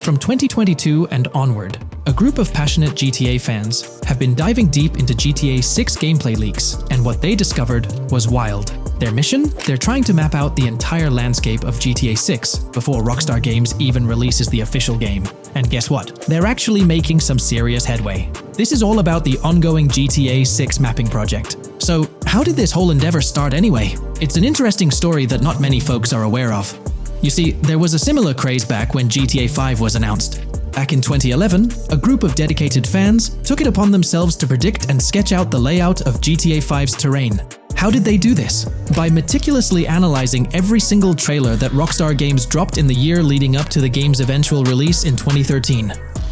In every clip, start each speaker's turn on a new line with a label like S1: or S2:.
S1: From 2022 and onward, a group of passionate GTA fans have been diving deep into GTA 6 gameplay leaks, and what they discovered was wild. Their mission? They're trying to map out the entire landscape of GTA 6 before Rockstar Games even releases the official game. And guess what? They're actually making some serious headway. This is all about the ongoing GTA 6 mapping project. So, how did this whole endeavor start anyway? It's an interesting story that not many folks are aware of. You see, there was a similar craze back when GTA 5 was announced. Back in 2011, a group of dedicated fans took it upon themselves to predict and sketch out the layout of GTA 5's terrain. How did they do this? By meticulously analyzing every single trailer that Rockstar Games dropped in the year leading up to the game's eventual release in 2013.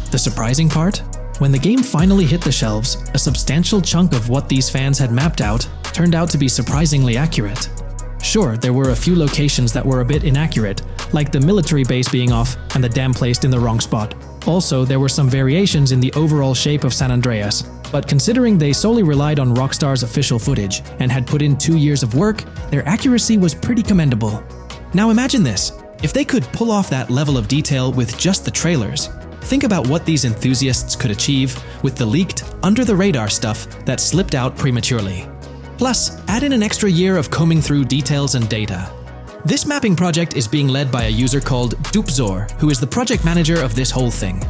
S1: The surprising part? When the game finally hit the shelves, a substantial chunk of what these fans had mapped out turned out to be surprisingly accurate. Sure, there were a few locations that were a bit inaccurate, like the military base being off and the dam placed in the wrong spot. Also, there were some variations in the overall shape of San Andreas, but considering they solely relied on Rockstar's official footage and had put in 2 years of work, their accuracy was pretty commendable. Now imagine this, if they could pull off that level of detail with just the trailers, think about what these enthusiasts could achieve with the leaked, under-the-radar stuff that slipped out prematurely. Plus, add in an extra year of combing through details and data. This mapping project is being led by a user called Dupzor, who is the project manager of this whole thing.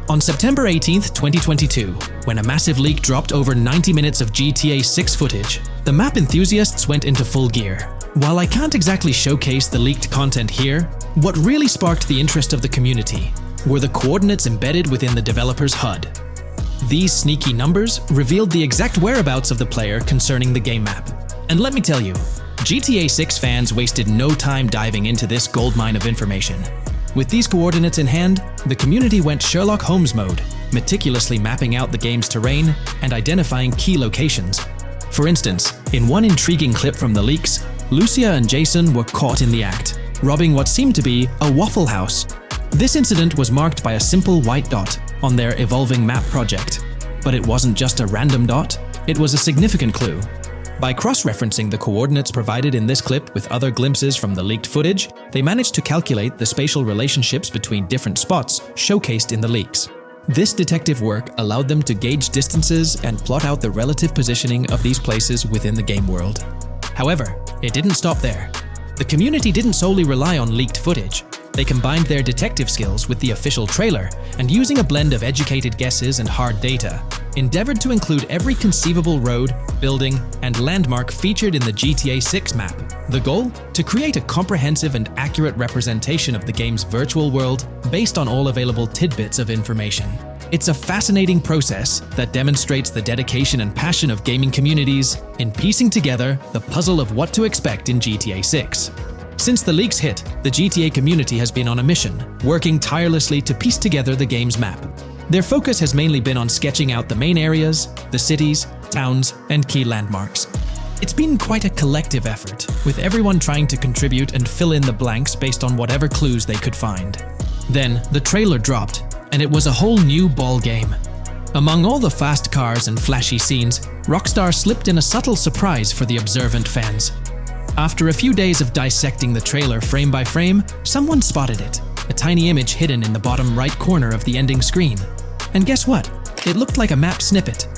S1: On September 18th, 2022, when a massive leak dropped over 90 minutes of GTA 6 footage, the map enthusiasts went into full gear. While I can't exactly showcase the leaked content here, what really sparked the interest of the community were the coordinates embedded within the developer's HUD. These sneaky numbers revealed the exact whereabouts of the player concerning the game map. And let me tell you, GTA 6 fans wasted no time diving into this goldmine of information. With these coordinates in hand, the community went Sherlock Holmes mode, meticulously mapping out the game's terrain and identifying key locations. For instance, in one intriguing clip from the leaks, Lucia and Jason were caught in the act, robbing what seemed to be a Waffle House. This incident was marked by a simple white dot on their evolving map project. But it wasn't just a random dot, it was a significant clue. By cross-referencing the coordinates provided in this clip with other glimpses from the leaked footage, they managed to calculate the spatial relationships between different spots showcased in the leaks. This detective work allowed them to gauge distances and plot out the relative positioning of these places within the game world. However, it didn't stop there. The community didn't solely rely on leaked footage. They combined their detective skills with the official trailer and, using a blend of educated guesses and hard data, endeavored to include every conceivable road, building, and landmark featured in the GTA 6 map. The goal? To create a comprehensive and accurate representation of the game's virtual world based on all available tidbits of information. It's a fascinating process that demonstrates the dedication and passion of gaming communities in piecing together the puzzle of what to expect in GTA 6. Since the leaks hit, the GTA community has been on a mission, working tirelessly to piece together the game's map. Their focus has mainly been on sketching out the main areas, the cities, towns, and key landmarks. It's been quite a collective effort, with everyone trying to contribute and fill in the blanks based on whatever clues they could find. Then, the trailer dropped, and it was a whole new ball game. Among all the fast cars and flashy scenes, Rockstar slipped in a subtle surprise for the observant fans. After a few days of dissecting the trailer frame by frame, someone spotted it, a tiny image hidden in the bottom right corner of the ending screen. And guess what? It looked like a map snippet.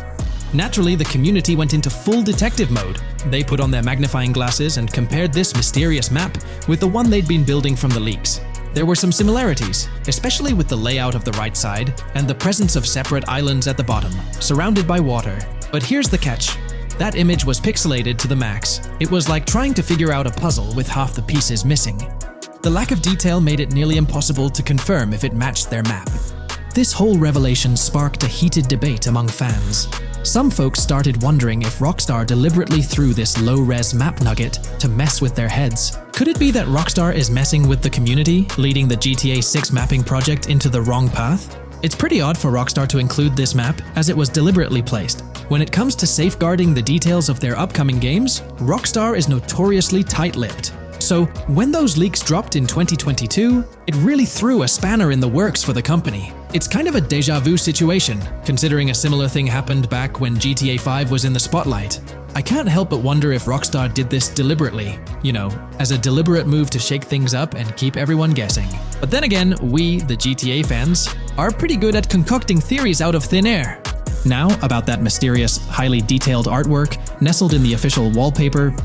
S1: Naturally, the community went into full detective mode. They put on their magnifying glasses and compared this mysterious map with the one they'd been building from the leaks. There were some similarities, especially with the layout of the right side and the presence of separate islands at the bottom, surrounded by water. But here's the catch. That image was pixelated to the max. It was like trying to figure out a puzzle with half the pieces missing. The lack of detail made it nearly impossible to confirm if it matched their map. This whole revelation sparked a heated debate among fans. Some folks started wondering if Rockstar deliberately threw this low-res map nugget to mess with their heads. Could it be that Rockstar is messing with the community, leading the GTA 6 mapping project into the wrong path? It's pretty odd for Rockstar to include this map, as it was deliberately placed. When it comes to safeguarding the details of their upcoming games, Rockstar is notoriously tight-lipped. So, when those leaks dropped in 2022, it really threw a spanner in the works for the company. It's kind of a déjà vu situation, considering a similar thing happened back when GTA 5 was in the spotlight. I can't help but wonder if Rockstar did this deliberately, as a deliberate move to shake things up and keep everyone guessing. But then again, we, the GTA fans, are pretty good at concocting theories out of thin air. Now, about that mysterious, highly detailed artwork nestled in the official wallpaper,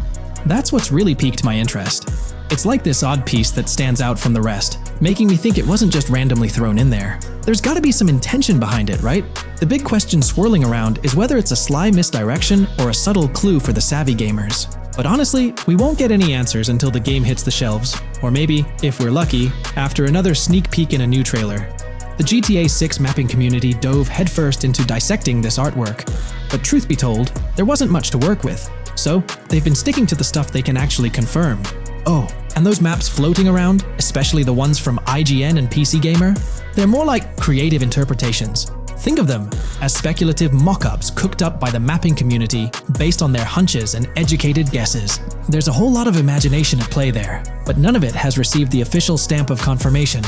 S1: that's what's really piqued my interest. It's like this odd piece that stands out from the rest, making me think it wasn't just randomly thrown in there. There's gotta be some intention behind it, right? The big question swirling around is whether it's a sly misdirection or a subtle clue for the savvy gamers. But honestly, we won't get any answers until the game hits the shelves, or maybe, if we're lucky, after another sneak peek in a new trailer. The GTA 6 mapping community dove headfirst into dissecting this artwork, but truth be told, there wasn't much to work with. So, they've been sticking to the stuff they can actually confirm. Oh, and those maps floating around, especially the ones from IGN and PC Gamer, they're more like creative interpretations. Think of them as speculative mock-ups cooked up by the mapping community based on their hunches and educated guesses. There's a whole lot of imagination at play there, but none of it has received the official stamp of confirmation.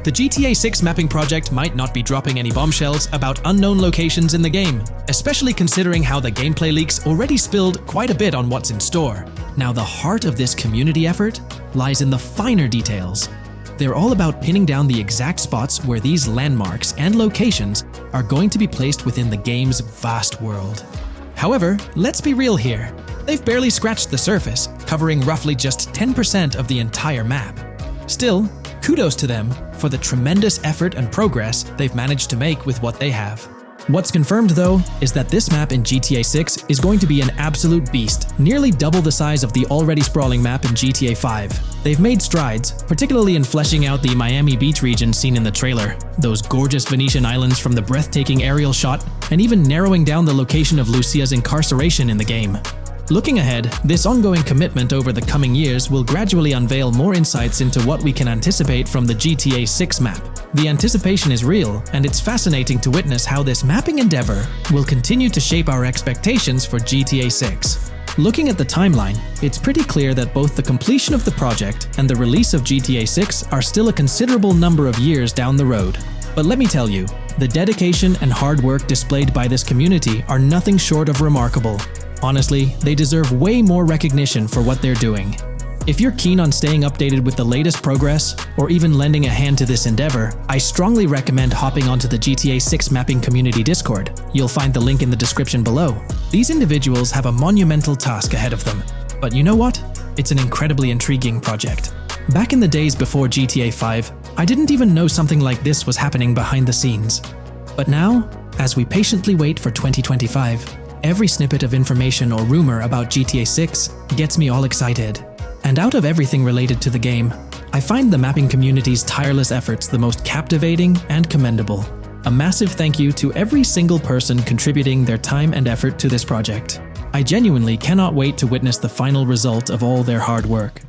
S1: The GTA 6 mapping project might not be dropping any bombshells about unknown locations in the game, especially considering how the gameplay leaks already spilled quite a bit on what's in store. Now, the heart of this community effort lies in the finer details. They're all about pinning down the exact spots where these landmarks and locations are going to be placed within the game's vast world. However, let's be real here. They've barely scratched the surface, covering roughly just 10% of the entire map. Still, kudos to them for the tremendous effort and progress they've managed to make with what they have. What's confirmed, though, is that this map in GTA 6 is going to be an absolute beast, nearly double the size of the already sprawling map in GTA 5. They've made strides, particularly in fleshing out the Miami Beach region seen in the trailer, those gorgeous Venetian islands from the breathtaking aerial shot, and even narrowing down the location of Lucia's incarceration in the game. Looking ahead, this ongoing commitment over the coming years will gradually unveil more insights into what we can anticipate from the GTA 6 map. The anticipation is real, and it's fascinating to witness how this mapping endeavor will continue to shape our expectations for GTA 6. Looking at the timeline, it's pretty clear that both the completion of the project and the release of GTA 6 are still a considerable number of years down the road. But let me tell you, the dedication and hard work displayed by this community are nothing short of remarkable. Honestly, they deserve way more recognition for what they're doing. If you're keen on staying updated with the latest progress, or even lending a hand to this endeavor, I strongly recommend hopping onto the GTA 6 mapping community Discord. You'll find the link in the description below. These individuals have a monumental task ahead of them. But you know what? It's an incredibly intriguing project. Back in the days before GTA 5, I didn't even know something like this was happening behind the scenes. But now, as we patiently wait for 2025, every snippet of information or rumor about GTA 6 gets me all excited. And out of everything related to the game, I find the mapping community's tireless efforts the most captivating and commendable. A massive thank you to every single person contributing their time and effort to this project. I genuinely cannot wait to witness the final result of all their hard work.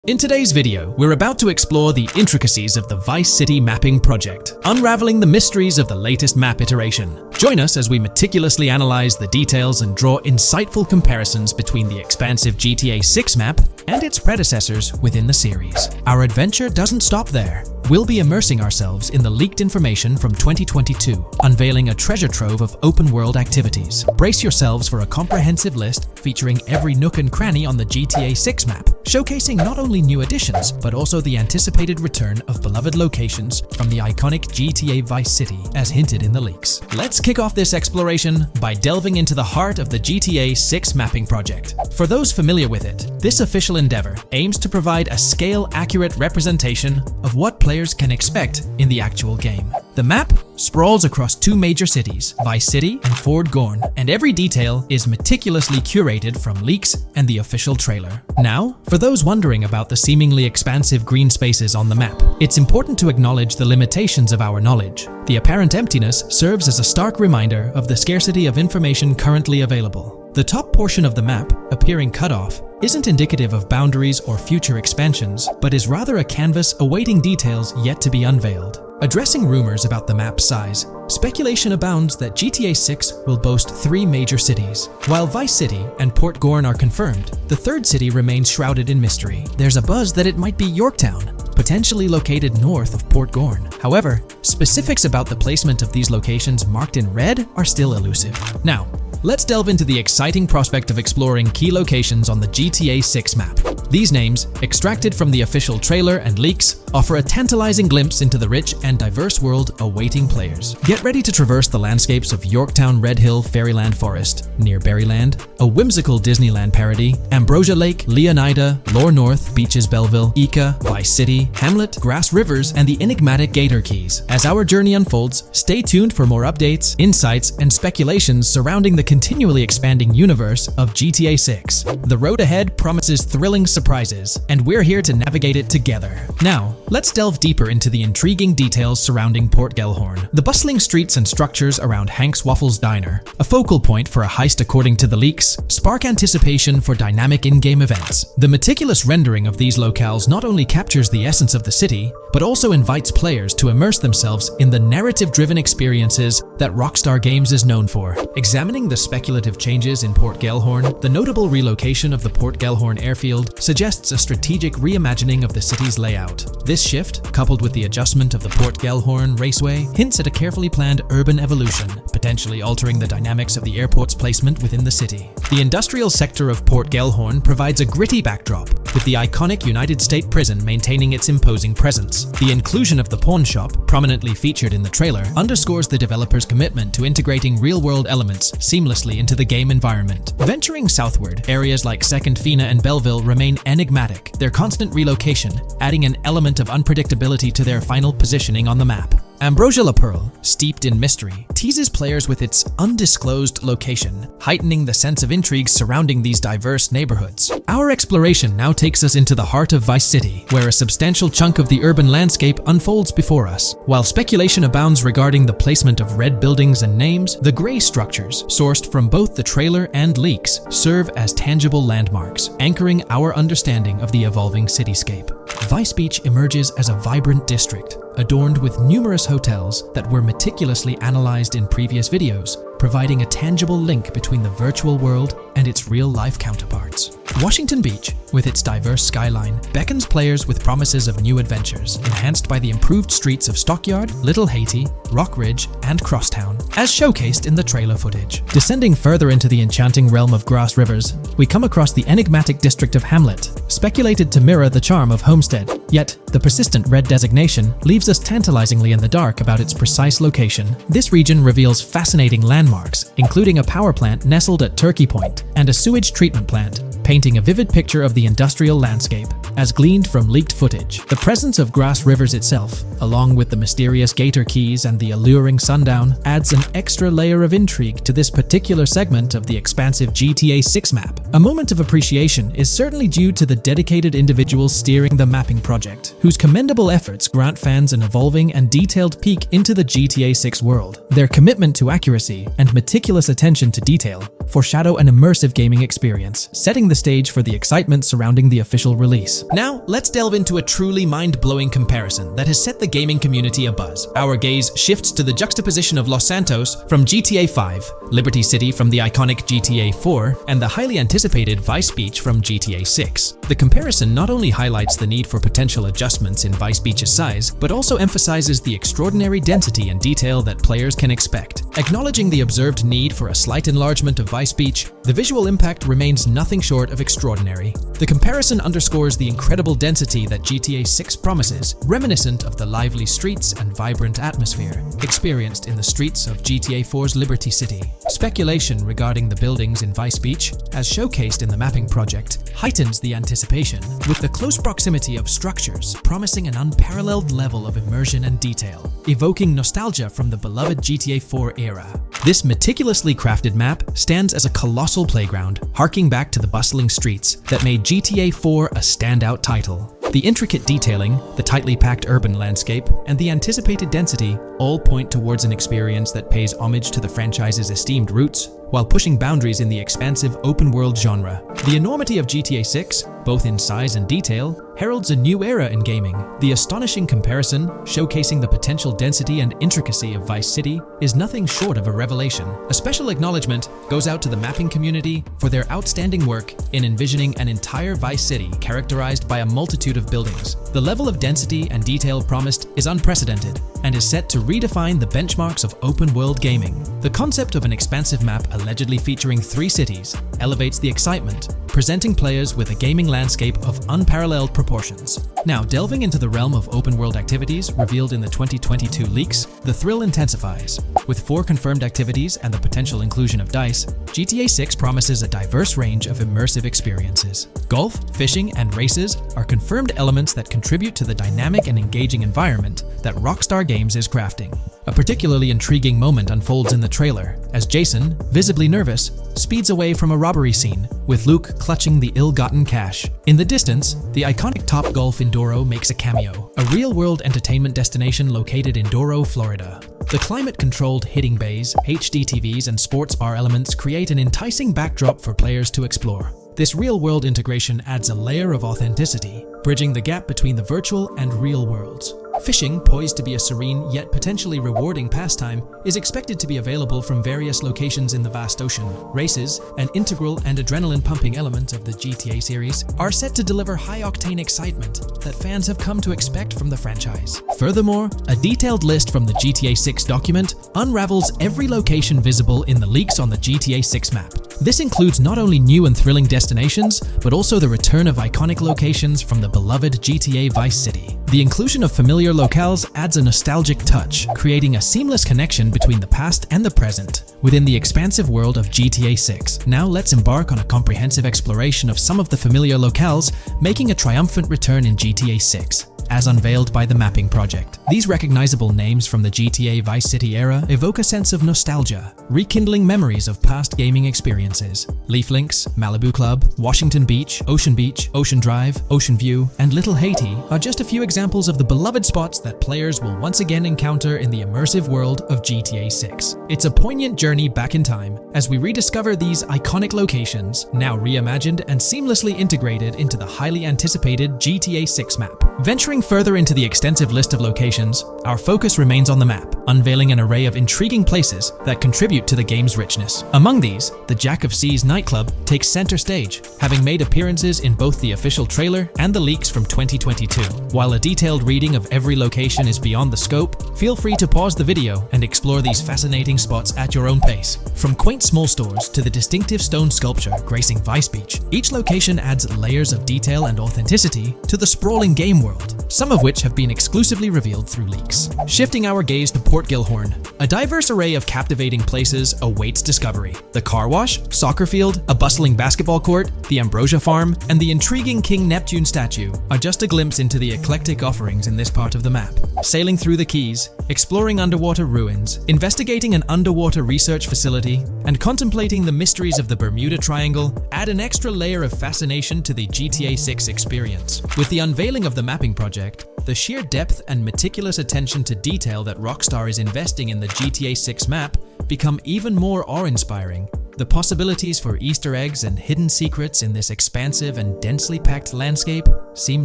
S1: In today's video, we're about to explore the intricacies of the Vice City mapping project, unraveling the mysteries of the latest map iteration. Join us as we meticulously analyze the details and draw insightful comparisons between the expansive GTA 6 map and its predecessors within the series. Our adventure doesn't stop there. We'll be immersing ourselves in the leaked information from 2022, unveiling a treasure trove of open-world activities. Brace yourselves for a comprehensive list featuring every nook and cranny on the GTA 6 map, showcasing not only new additions, but also the anticipated return of beloved locations from the iconic GTA Vice City, as hinted in the leaks. Let's kick off this exploration by delving into the heart of the GTA 6 mapping project. For those familiar with it, this official endeavor aims to provide a scale-accurate representation of what players can expect in the actual game. The map sprawls across two major cities, Vice City and Fort Gorn, and every detail is meticulously curated from leaks and the official trailer. Now, for those wondering about the seemingly expansive green spaces on the map, it's important to acknowledge the limitations of our knowledge. The apparent emptiness serves as a stark reminder of the scarcity of information currently available. The top portion of the map, appearing cut off, isn't indicative of boundaries or future expansions, but is rather a canvas awaiting details yet to be unveiled. Addressing rumors about the map's size, speculation abounds that GTA 6 will boast 3 major cities. While Vice City and Port Gorn are confirmed, the third city remains shrouded in mystery. There's a buzz that it might be Yorktown, potentially located north of Port Gorn. However, specifics about the placement of these locations marked in red are still elusive. Now, let's delve into the exciting prospect of exploring key locations on the GTA 6 map. These names, extracted from the official trailer and leaks, offer a tantalizing glimpse into the rich and diverse world awaiting players. Get ready to traverse the landscapes of Yorktown Red Hill Fairyland Forest, near Berryland, a whimsical Disneyland parody, Ambrosia Lake, Leonida, Lore North, Beaches Belleville, Ica, Vice City, Hamlet, Grass Rivers, and the enigmatic Gator Keys. As our journey unfolds, stay tuned for more updates, insights, and speculations surrounding the continually expanding universe of GTA 6. The road ahead promises thrilling surprises, and we're here to navigate it together. Now, let's delve deeper into the intriguing details surrounding Port Gellhorn. The bustling streets and structures around Hank's Waffles Diner, a focal point for a heist according to the leaks, spark anticipation for dynamic in-game events. The meticulous rendering of these locales not only captures the essence of the city, but also invites players to immerse themselves in the narrative-driven experiences that Rockstar Games is known for. Examining the speculative changes in Port Gellhorn, the notable relocation of the Port Gellhorn airfield suggests a strategic reimagining of the city's layout. This shift, coupled with the adjustment of the Port Gellhorn Raceway, hints at a carefully planned urban evolution, potentially altering the dynamics of the airport's placement within the city. The industrial sector of Port Gellhorn provides a gritty backdrop, with the iconic United State Prison maintaining its imposing presence. The inclusion of the pawn shop, prominently featured in the trailer, underscores the developer's commitment to integrating real-world elements seamlessly into the game environment. Venturing southward, areas like Second Fina and Belleville remain enigmatic, their constant relocation adding an element of unpredictability to their final positioning on the map. Ambrosia La Pearl, steeped in mystery, teases players with its undisclosed location, heightening the sense of intrigue surrounding these diverse neighborhoods. Our exploration now takes us into the heart of Vice City, where a substantial chunk of the urban landscape unfolds before us. While speculation abounds regarding the placement of red buildings and names, the gray structures, sourced from both the trailer and leaks, serve as tangible landmarks, anchoring our understanding of the evolving cityscape. Vice Beach emerges as a vibrant district, adorned with numerous hotels that were meticulously analyzed in previous videos, providing a tangible link between the virtual world and its real-life counterparts. Washington Beach, with its diverse skyline, beckons players with promises of new adventures, enhanced by the improved streets of Stockyard, Little Haiti, Rock Ridge, and Crosstown, as showcased in the trailer footage. Descending further into the enchanting realm of Grass Rivers, we come across the enigmatic district of Hamlet, speculated to mirror the charm of Homestead. Yet, the persistent red designation leaves us tantalizingly in the dark about its precise location. This region reveals fascinating landmarks, including a power plant nestled at Turkey Point and a sewage treatment plant, painting a vivid picture of the industrial landscape, as gleaned from leaked footage. The presence of Grass Rivers itself, along with the mysterious Gator Keys and the alluring sundown, adds an extra layer of intrigue to this particular segment of the expansive GTA 6 map. A moment of appreciation is certainly due to the dedicated individuals steering the mapping project, whose commendable efforts grant fans an evolving and detailed peek into the GTA 6 world. Their commitment to accuracy and meticulous attention to detail foreshadow an immersive gaming experience, setting the stage for the excitement surrounding the official release. Now, let's delve into a truly mind-blowing comparison that has set the gaming community abuzz. Our gaze shifts to the juxtaposition of Los Santos from GTA 5, Liberty City from the iconic GTA 4, and the highly anticipated Vice Beach from GTA 6. The comparison not only highlights the need for potential adjustments in Vice Beach's size, but also emphasizes the extraordinary density and detail that players can expect. Acknowledging the observed need for a slight enlargement of Vice Beach, the visual impact remains nothing short of extraordinary. The comparison underscores the incredible density that GTA 6 promises, reminiscent of the lively streets and vibrant atmosphere experienced in the streets of GTA 4's Liberty City. Speculation regarding the buildings in Vice Beach, as showcased in the mapping project, heightens the anticipation, with the close proximity of structures promising an unparalleled level of immersion and detail, evoking nostalgia from the beloved GTA 4 era. This meticulously crafted map stands as a colossal playground, harking back to the bustling streets that made GTA 4 a standout title. The intricate detailing, the tightly packed urban landscape, and the anticipated density all point towards an experience that pays homage to the franchise's esteemed roots, while pushing boundaries in the expansive open-world genre. The enormity of GTA 6, both in size and detail, heralds a new era in gaming. The astonishing comparison, showcasing the potential density and intricacy of Vice City, is nothing short of a revelation. A special acknowledgement goes out to the mapping community for their outstanding work in envisioning an entire Vice City characterized by a multitude of buildings. The level of density and detail promised is unprecedented and is set to redefine the benchmarks of open-world gaming. The concept of an expansive map allegedly featuring 3 cities elevates the excitement, presenting players with a gaming landscape of unparalleled proportions. Now, delving into the realm of open-world activities revealed in the 2022 leaks, the thrill intensifies. With 4 confirmed activities and the potential inclusion of DICE, GTA 6 promises a diverse range of immersive experiences. Golf, fishing, and races are confirmed elements that contribute to the dynamic and engaging environment that Rockstar Games is crafting. A particularly intriguing moment unfolds in the trailer, as Jason, visibly nervous, speeds away from a robbery scene, with Luke clutching the ill-gotten cash. In the distance, the iconic Topgolf in Doro makes a cameo, a real-world entertainment destination located in Doro, Florida. The climate-controlled hitting bays, HD TVs, and sports bar elements create an enticing backdrop for players to explore. This real-world integration adds a layer of authenticity, bridging the gap between the virtual and real worlds. Fishing, poised to be a serene yet potentially rewarding pastime, is expected to be available from various locations in the vast ocean. Races, an integral and adrenaline-pumping element of the GTA series, are set to deliver high-octane excitement that fans have come to expect from the franchise. Furthermore, a detailed list from the GTA 6 document unravels every location visible in the leaks on the GTA 6 map. This includes not only new and thrilling destinations, but also the return of iconic locations from the beloved GTA Vice City. The inclusion of familiar locales adds a nostalgic touch, creating a seamless connection between the past and the present within the expansive world of GTA 6. Now let's embark on a comprehensive exploration of some of the familiar locales, making a triumphant return in GTA 6. As unveiled by the Mapping Project. These recognizable names from the GTA Vice City era evoke a sense of nostalgia, rekindling memories of past gaming experiences. Leaf Links, Malibu Club, Washington Beach, Ocean Drive, Ocean View, and Little Haiti are just a few examples of the beloved spots that players will once again encounter in the immersive world of GTA 6. It's a poignant journey back in time as we rediscover these iconic locations, now reimagined and seamlessly integrated into the highly anticipated GTA 6 map. Venturing further into the extensive list of locations, our focus remains on the map, unveiling an array of intriguing places that contribute to the game's richness. Among these, the Jack of Seas nightclub takes center stage, having made appearances in both the official trailer and the leaks from 2022. While a detailed reading of every location is beyond the scope, feel free to pause the video and explore these fascinating spots at your own pace. From quaint small stores to the distinctive stone sculpture gracing Vice Beach, each location adds layers of detail and authenticity to the sprawling game world, some of which have been exclusively revealed through leaks. Shifting our gaze to Port Gilhorn, a diverse array of captivating places awaits discovery. The car wash, soccer field, a bustling basketball court, the Ambrosia Farm, and the intriguing King Neptune statue are just a glimpse into the eclectic offerings in this part of the map. Sailing through the Keys, exploring underwater ruins, investigating an underwater research facility, and contemplating the mysteries of the Bermuda Triangle add an extra layer of fascination to the GTA 6 experience. With the unveiling of the Mapping Project, the sheer depth and meticulous attention to detail that Rockstar is investing in the GTA 6 map become even more awe-inspiring. The possibilities for Easter eggs and hidden secrets in this expansive and densely packed landscape seem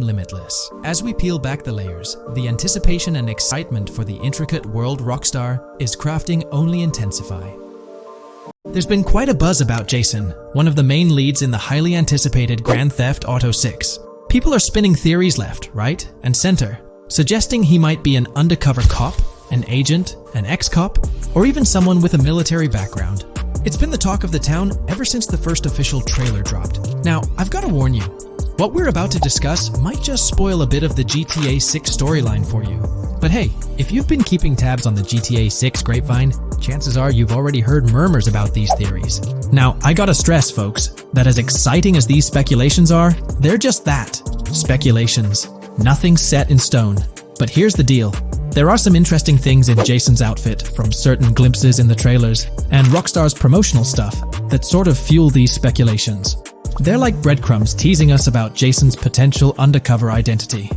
S1: limitless. As we peel back the layers, the anticipation and excitement for the intricate world Rockstar is crafting only intensify. There's been quite a buzz about Jason, one of the main leads in the highly anticipated Grand Theft Auto 6. People are spinning theories left, right, and center, suggesting he might be an undercover cop, an agent, an ex-cop, or even someone with a military background. It's been the talk of the town ever since the first official trailer dropped. Now, I've got to warn you, what we're about to discuss might just spoil a bit of the GTA 6 storyline for you. But hey, if you've been keeping tabs on the GTA 6 grapevine, chances are you've already heard murmurs about these theories. Now, I gotta stress, folks, that as exciting as these speculations are, they're just that, speculations. Nothing's set in stone. But here's the deal. There are some interesting things in Jason's outfit from certain glimpses in the trailers and Rockstar's promotional stuff that sort of fuel these speculations. They're like breadcrumbs teasing us about Jason's potential undercover identity.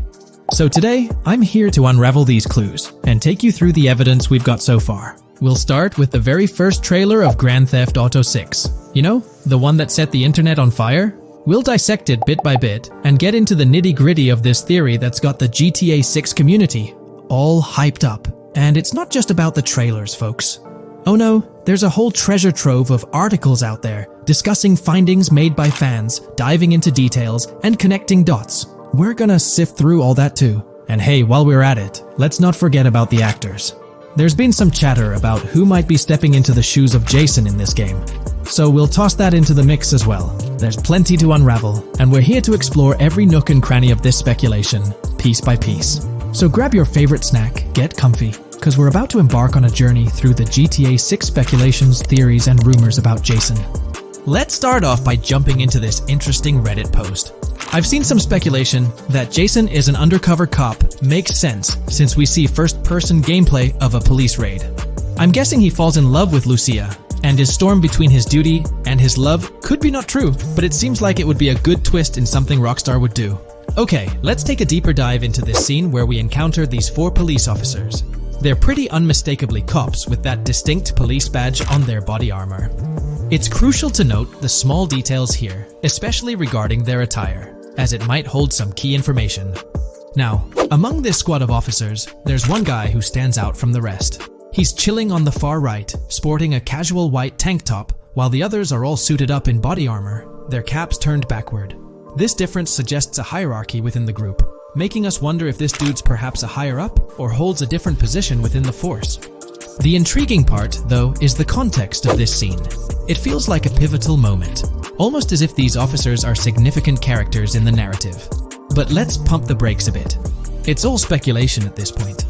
S1: So today, I'm here to unravel these clues and take you through the evidence we've got so far. We'll start with the very first trailer of Grand Theft Auto 6. You know, the one that set the internet on fire? We'll dissect it bit by bit and get into the nitty-gritty of this theory that's got the GTA 6 community all hyped up. And it's not just about the trailers, folks. Oh no, there's a whole treasure trove of articles out there discussing findings made by fans, diving into details, and connecting dots. We're gonna sift through all that too. And hey, while we're at it, let's not forget about the actors. There's been some chatter about who might be stepping into the shoes of Jason in this game, so we'll toss that into the mix as well. There's plenty to unravel, and we're here to explore every nook and cranny of this speculation, piece by piece. So grab your favorite snack, get comfy, because we're about to embark on a journey through the GTA 6 speculations, theories, and rumors about Jason. Let's start off by jumping into this interesting Reddit post. I've seen some speculation that Jason is an undercover cop makes sense since we see first-person gameplay of a police raid. I'm guessing he falls in love with Lucia, and his storm between his duty and his love could be not true, but it seems like it would be a good twist in something Rockstar would do. Okay, let's take a deeper dive into this scene where we encounter these 4 police officers. They're pretty unmistakably cops with that distinct police badge on their body armor. It's crucial to note the small details here, especially regarding their attire, as it might hold some key information. Now, among this squad of officers, there's one guy who stands out from the rest. He's chilling on the far right, sporting a casual white tank top, while the others are all suited up in body armor, their caps turned backward. This difference suggests a hierarchy within the group, making us wonder if this dude's perhaps a higher up or holds a different position within the force. The intriguing part, though, is the context of this scene. It feels like a pivotal moment, almost as if these officers are significant characters in the narrative. But let's pump the brakes a bit. It's all speculation at this point.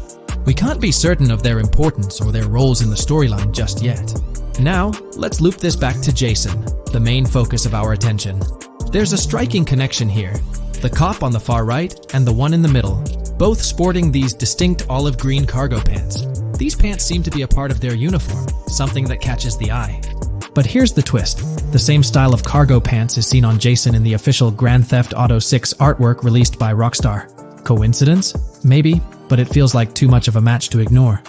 S1: We can't be certain of their importance or their roles in the storyline just yet. Now, let's loop this back to Jason, the main focus of our attention. There's a striking connection here. The cop on the far right and the one in the middle, both sporting these distinct olive green cargo pants. These pants seem to be a part of their uniform, something that catches the eye. But here's the twist. The same style of cargo pants is seen on Jason in the official Grand Theft Auto 6 artwork released by Rockstar. Coincidence? Maybe, but it feels like too much of a match to ignore.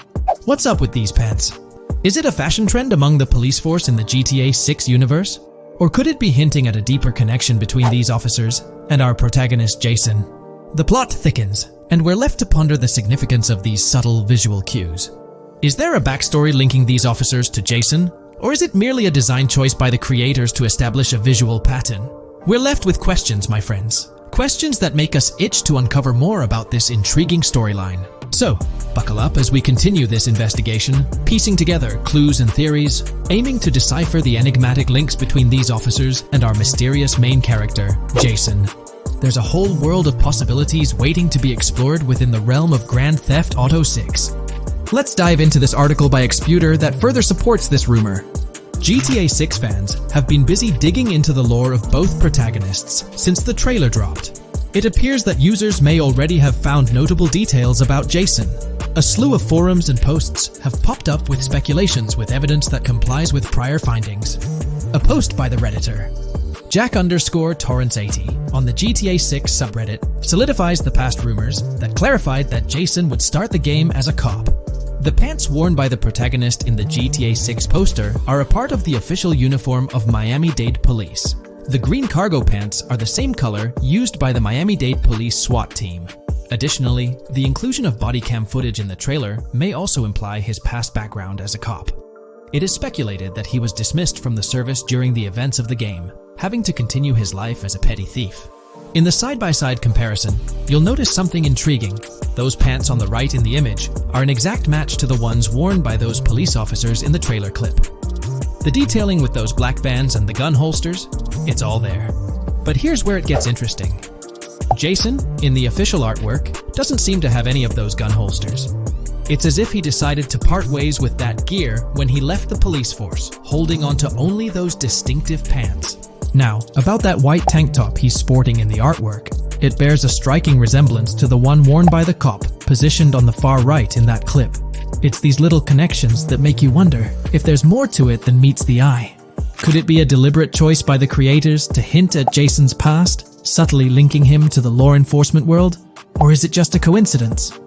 S1: What's up with these pants? Is it a fashion trend among the police force in the GTA 6 universe? Or could it be hinting at a deeper connection between these officers and our protagonist Jason? The plot thickens, and we're left to ponder the significance of these subtle visual cues. Is there a backstory linking these officers to Jason? Or is it merely a design choice by the creators to establish a visual pattern? We're left with questions, my friends. Questions that make us itch to uncover more about this intriguing storyline. So, buckle up as we continue this investigation, piecing together clues and theories, aiming to decipher the enigmatic links between these officers and our mysterious main character, Jason. There's a whole world of possibilities waiting to be explored within the realm of Grand Theft Auto 6. Let's dive into this article by Exputer that further supports this rumor. GTA 6 fans have been busy digging into the lore of both protagonists since the trailer dropped. It appears that users may already have found notable details about Jason. A slew of forums and posts have popped up with speculations with evidence that complies with prior findings. A post by the Redditor, Jack_Torrance80, on the GTA 6 subreddit solidifies the past rumors that clarified that Jason would start the game as a cop. The pants worn by the protagonist in the GTA 6 poster are a part of the official uniform of Miami-Dade Police. The green cargo pants are the same color used by the Miami-Dade Police SWAT team. Additionally, the inclusion of body cam footage in the trailer may also imply his past background as a cop. It is speculated that he was dismissed from the service during the events of the game, having to continue his life as a petty thief. In the side-by-side comparison, you'll notice something intriguing. Those pants on the right in the image are an exact match to the ones worn by those police officers in the trailer clip. The detailing with those black bands and the gun holsters, it's all there. But here's where it gets interesting. Jason, in the official artwork, doesn't seem to have any of those gun holsters. It's as if he decided to part ways with that gear when he left the police force, holding onto only those distinctive pants. Now, about that white tank top he's sporting in the artwork, it bears a striking resemblance to the one worn by the cop, positioned on the far right in that clip. It's these little connections that make you wonder if there's more to it than meets the eye. Could it be a deliberate choice by the creators to hint at Jason's past, subtly linking him to the law enforcement world? Or is it just a coincidence?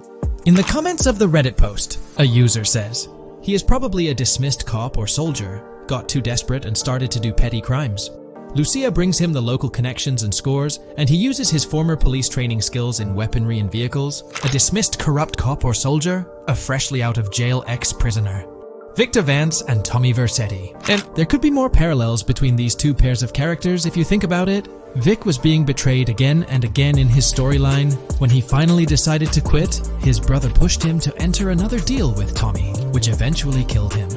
S1: In the comments of the Reddit post, a user says, "He is probably a dismissed cop or soldier, got too desperate and started to do petty crimes. Lucia brings him the local connections and scores, and he uses his former police training skills in weaponry and vehicles, a dismissed corrupt cop or soldier, a freshly out of jail ex-prisoner. Victor Vance and Tommy Vercetti. And there could be more parallels between these two pairs of characters if you think about it. Vic was being betrayed again and again in his storyline. When he finally decided to quit, his brother pushed him to enter another deal with Tommy, which eventually killed him.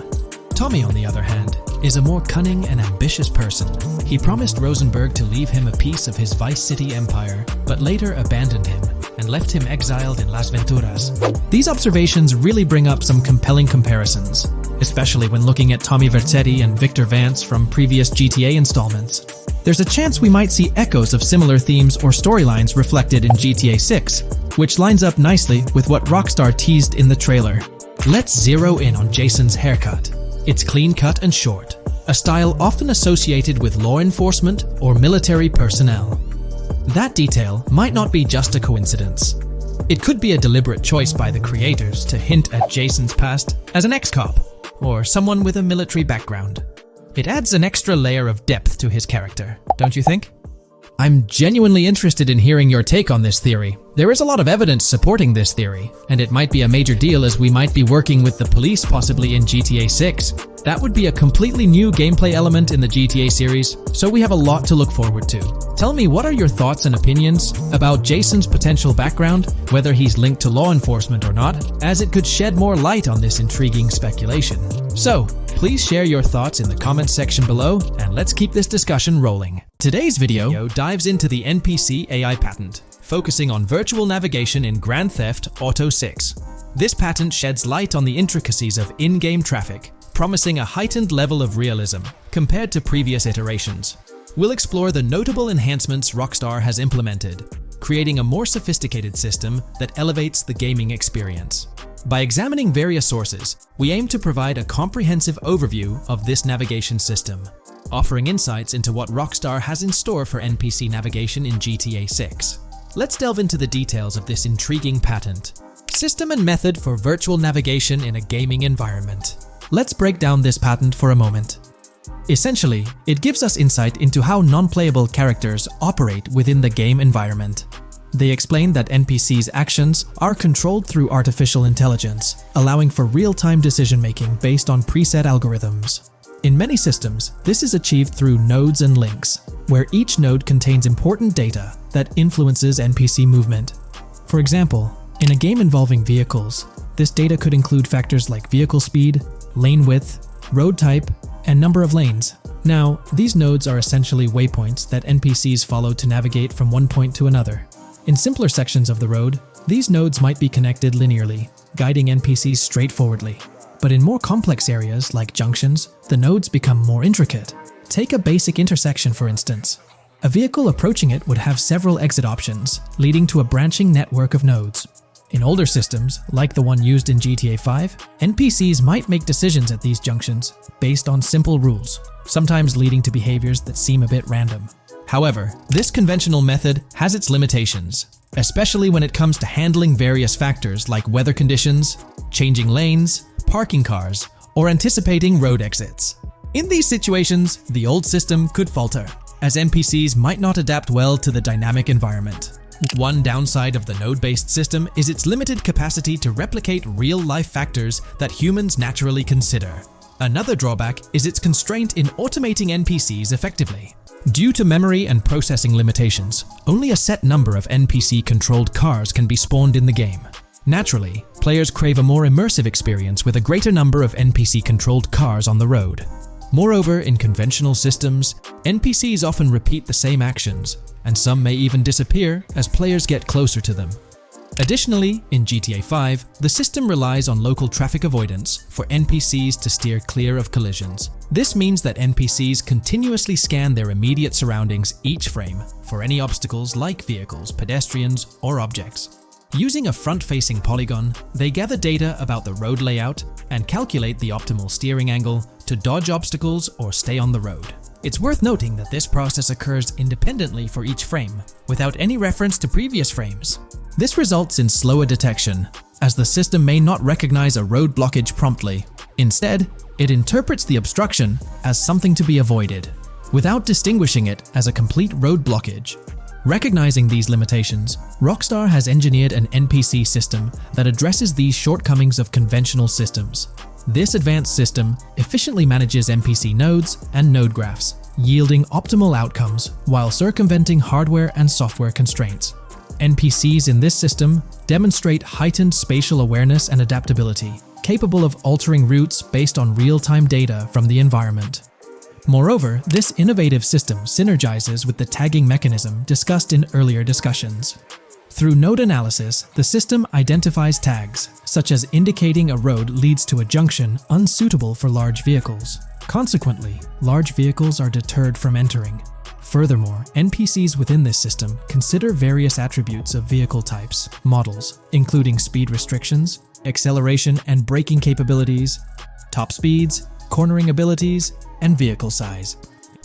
S1: Tommy, on the other hand, is a more cunning and ambitious person. He promised Rosenberg to leave him a piece of his Vice City empire, but later abandoned him and left him exiled in Las Venturas. These observations really bring up some compelling comparisons, especially when looking at Tommy Vercetti and Victor Vance from previous GTA installments. There's a chance we might see echoes of similar themes or storylines reflected in GTA 6, which lines up nicely with what Rockstar teased in the trailer. Let's zero in on Jason's haircut. It's clean-cut and short, a style often associated with law enforcement or military personnel. That detail might not be just a coincidence. It could be a deliberate choice by the creators to hint at Jason's past as an ex-cop or someone with a military background. It adds an extra layer of depth to his character, don't you think? I'm genuinely interested in hearing your take on this theory. There is a lot of evidence supporting this theory, and it might be a major deal as we might be working with the police possibly in GTA 6. That would be a completely new gameplay element in the GTA series, so we have a lot to look forward to. Tell me, what are your thoughts and opinions about Jason's potential background, whether he's linked to law enforcement or not, as it could shed more light on this intriguing speculation. So, please share your thoughts in the comments section below, and let's keep this discussion rolling. Today's video dives into the NPC AI patent, focusing on virtual navigation in Grand Theft Auto 6. This patent sheds light on the intricacies of in-game traffic, promising a heightened level of realism compared to previous iterations. We'll explore the notable enhancements Rockstar has implemented, creating a more sophisticated system that elevates the gaming experience. By examining various sources, we aim to provide a comprehensive overview of this navigation system, offering insights into what Rockstar has in store for NPC navigation in GTA 6. Let's delve into the details of this intriguing patent. System and method for virtual navigation in a gaming environment. Let's break down this patent for a moment. Essentially, it gives us insight into how non-playable characters operate within the game environment. They explain that NPCs' actions are controlled through artificial intelligence, allowing for real-time decision-making based on preset algorithms. In many systems, this is achieved through nodes and links, where each node contains important data that influences NPC movement. For example, in a game involving vehicles, this data could include factors like vehicle speed, lane width, road type, and number of lanes. Now, these nodes are essentially waypoints that NPCs follow to navigate from one point to another. In simpler sections of the road, these nodes might be connected linearly, guiding NPCs straightforwardly. But in more complex areas, like junctions, the nodes become more intricate. Take a basic intersection, for instance. A vehicle approaching it would have several exit options, leading to a branching network of nodes. In older systems, like the one used in GTA 5, NPCs might make decisions at these junctions based on simple rules, sometimes leading to behaviors that seem a bit random. However, this conventional method has its limitations, especially when it comes to handling various factors like weather conditions, changing lanes, parking cars, or anticipating road exits. In these situations, the old system could falter, as NPCs might not adapt well to the dynamic environment. One downside of the node-based system is its limited capacity to replicate real-life factors that humans naturally consider. Another drawback is its constraint in automating NPCs effectively. Due to memory and processing limitations, only a set number of NPC-controlled cars can be spawned in the game. Naturally, players crave a more immersive experience with a greater number of NPC-controlled cars on the road. Moreover, in conventional systems, NPCs often repeat the same actions, and some may even disappear as players get closer to them. Additionally, in GTA 5, the system relies on local traffic avoidance for NPCs to steer clear of collisions. This means that NPCs continuously scan their immediate surroundings each frame for any obstacles like vehicles, pedestrians, or objects. Using a front-facing polygon, they gather data about the road layout and calculate the optimal steering angle to dodge obstacles or stay on the road. It's worth noting that this process occurs independently for each frame, without any reference to previous frames. This results in slower detection, as the system may not recognize a road blockage promptly. Instead, it interprets the obstruction as something to be avoided. without distinguishing it as a complete road blockage. Recognizing these limitations, Rockstar has engineered an NPC system that addresses these shortcomings of conventional systems. This advanced system efficiently manages NPC nodes and node graphs, yielding optimal outcomes while circumventing hardware and software constraints. NPCs in this system demonstrate heightened spatial awareness and adaptability, capable of altering routes based on real-time data from the environment. Moreover, this innovative system synergizes with the tagging mechanism discussed in earlier discussions. Through node analysis, the system identifies tags, such as indicating a road leads to a junction unsuitable for large vehicles. Consequently, large vehicles are deterred from entering. Furthermore, NPCs within this system consider various attributes of vehicle types, models, including speed restrictions, acceleration and braking capabilities, top speeds, cornering abilities, and vehicle size.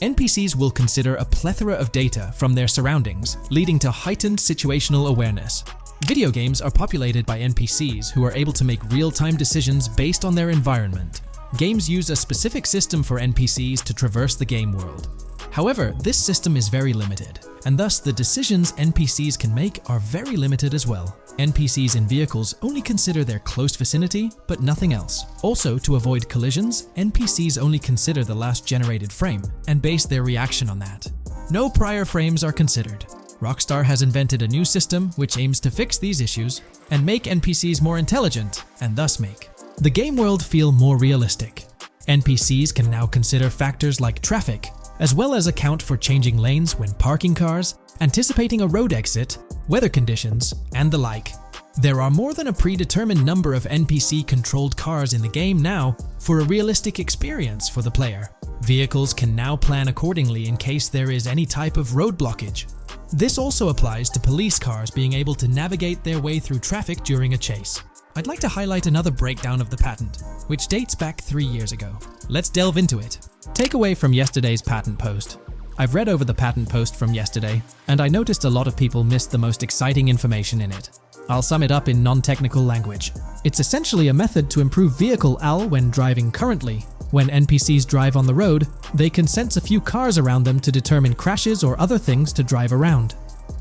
S1: NPCs will consider a plethora of data from their surroundings, leading to heightened situational awareness. Video games are populated by NPCs who are able to make real-time decisions based on their environment. Games use a specific system for NPCs to traverse the game world. However, this system is very limited, and thus the decisions NPCs can make are very limited as well. NPCs in vehicles only consider their close vicinity, but nothing else. Also, to avoid collisions, NPCs only consider the last generated frame and base their reaction on that. No prior frames are considered. Rockstar has invented a new system which aims to fix these issues and make NPCs more intelligent, and thus make the game world feel more realistic. NPCs can now consider factors like traffic, as well as account for changing lanes when parking cars, anticipating a road exit, weather conditions, and the like. There are more than a predetermined number of NPC-controlled cars in the game now for a realistic experience for the player. Vehicles can now plan accordingly in case there is any type of road blockage. This also applies to police cars being able to navigate their way through traffic during a chase. I'd like to highlight another breakdown of the patent, which dates back 3 years ago. Let's delve into it. Takeaway from yesterday's patent post. I've read over the patent post from yesterday, and I noticed a lot of people missed the most exciting information in it. I'll sum it up in non-technical language. It's essentially a method to improve vehicle AL when driving currently. When NPCs drive on the road, they can sense a few cars around them to determine crashes or other things to drive around.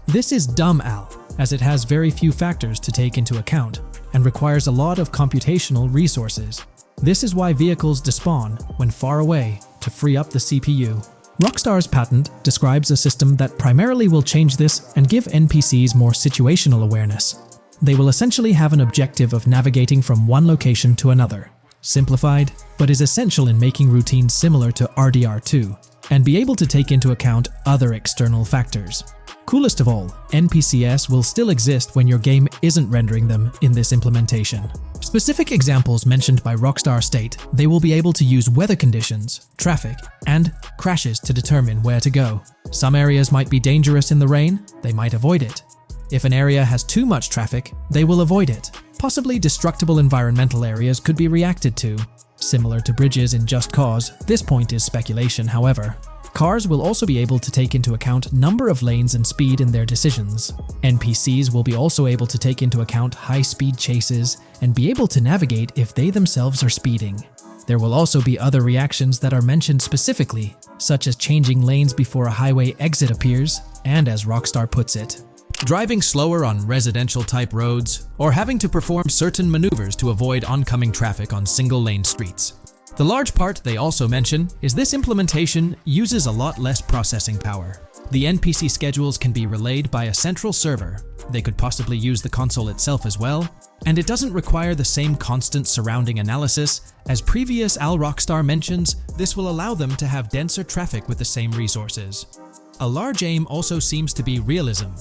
S1: This is dumb AL, as it has very few factors to take into account, and requires a lot of computational resources. This is why vehicles despawn when far away to free up the CPU. Rockstar's patent describes a system that primarily will change this and give NPCs more situational awareness. They will essentially have an objective of navigating from one location to another. Simplified, but is essential in making routines similar to RDR2, and be able to take into account other external factors. Coolest of all, NPCs will still exist when your game isn't rendering them in this implementation. Specific examples mentioned by Rockstar state they will be able to use weather conditions, traffic, and crashes to determine where to go. Some areas might be dangerous in the rain, they might avoid it. If an area has too much traffic, they will avoid it. Possibly destructible environmental areas could be reacted to. Similar to bridges in Just Cause, this point is speculation, however. Cars will also be able to take into account number of lanes and speed in their decisions. NPCs will be also able to take into account high-speed chases and be able to navigate if they themselves are speeding. There will also be other reactions that are mentioned specifically, such as changing lanes before a highway exit appears, and as Rockstar puts it, driving slower on residential-type roads, or having to perform certain maneuvers to avoid oncoming traffic on single-lane streets. The large part they also mention is this implementation uses a lot less processing power. The NPC schedules can be relayed by a central server. They could possibly use the console itself as well, and it doesn't require the same constant surrounding analysis. As previous Rockstar mentions, this will allow them to have denser traffic with the same resources. A large aim also seems to be realism.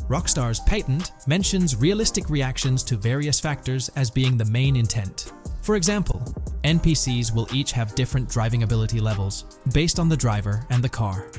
S1: Rockstar's patent mentions realistic reactions to various factors as being the main intent. For example, NPCs will each have different driving ability levels based on the driver and the car.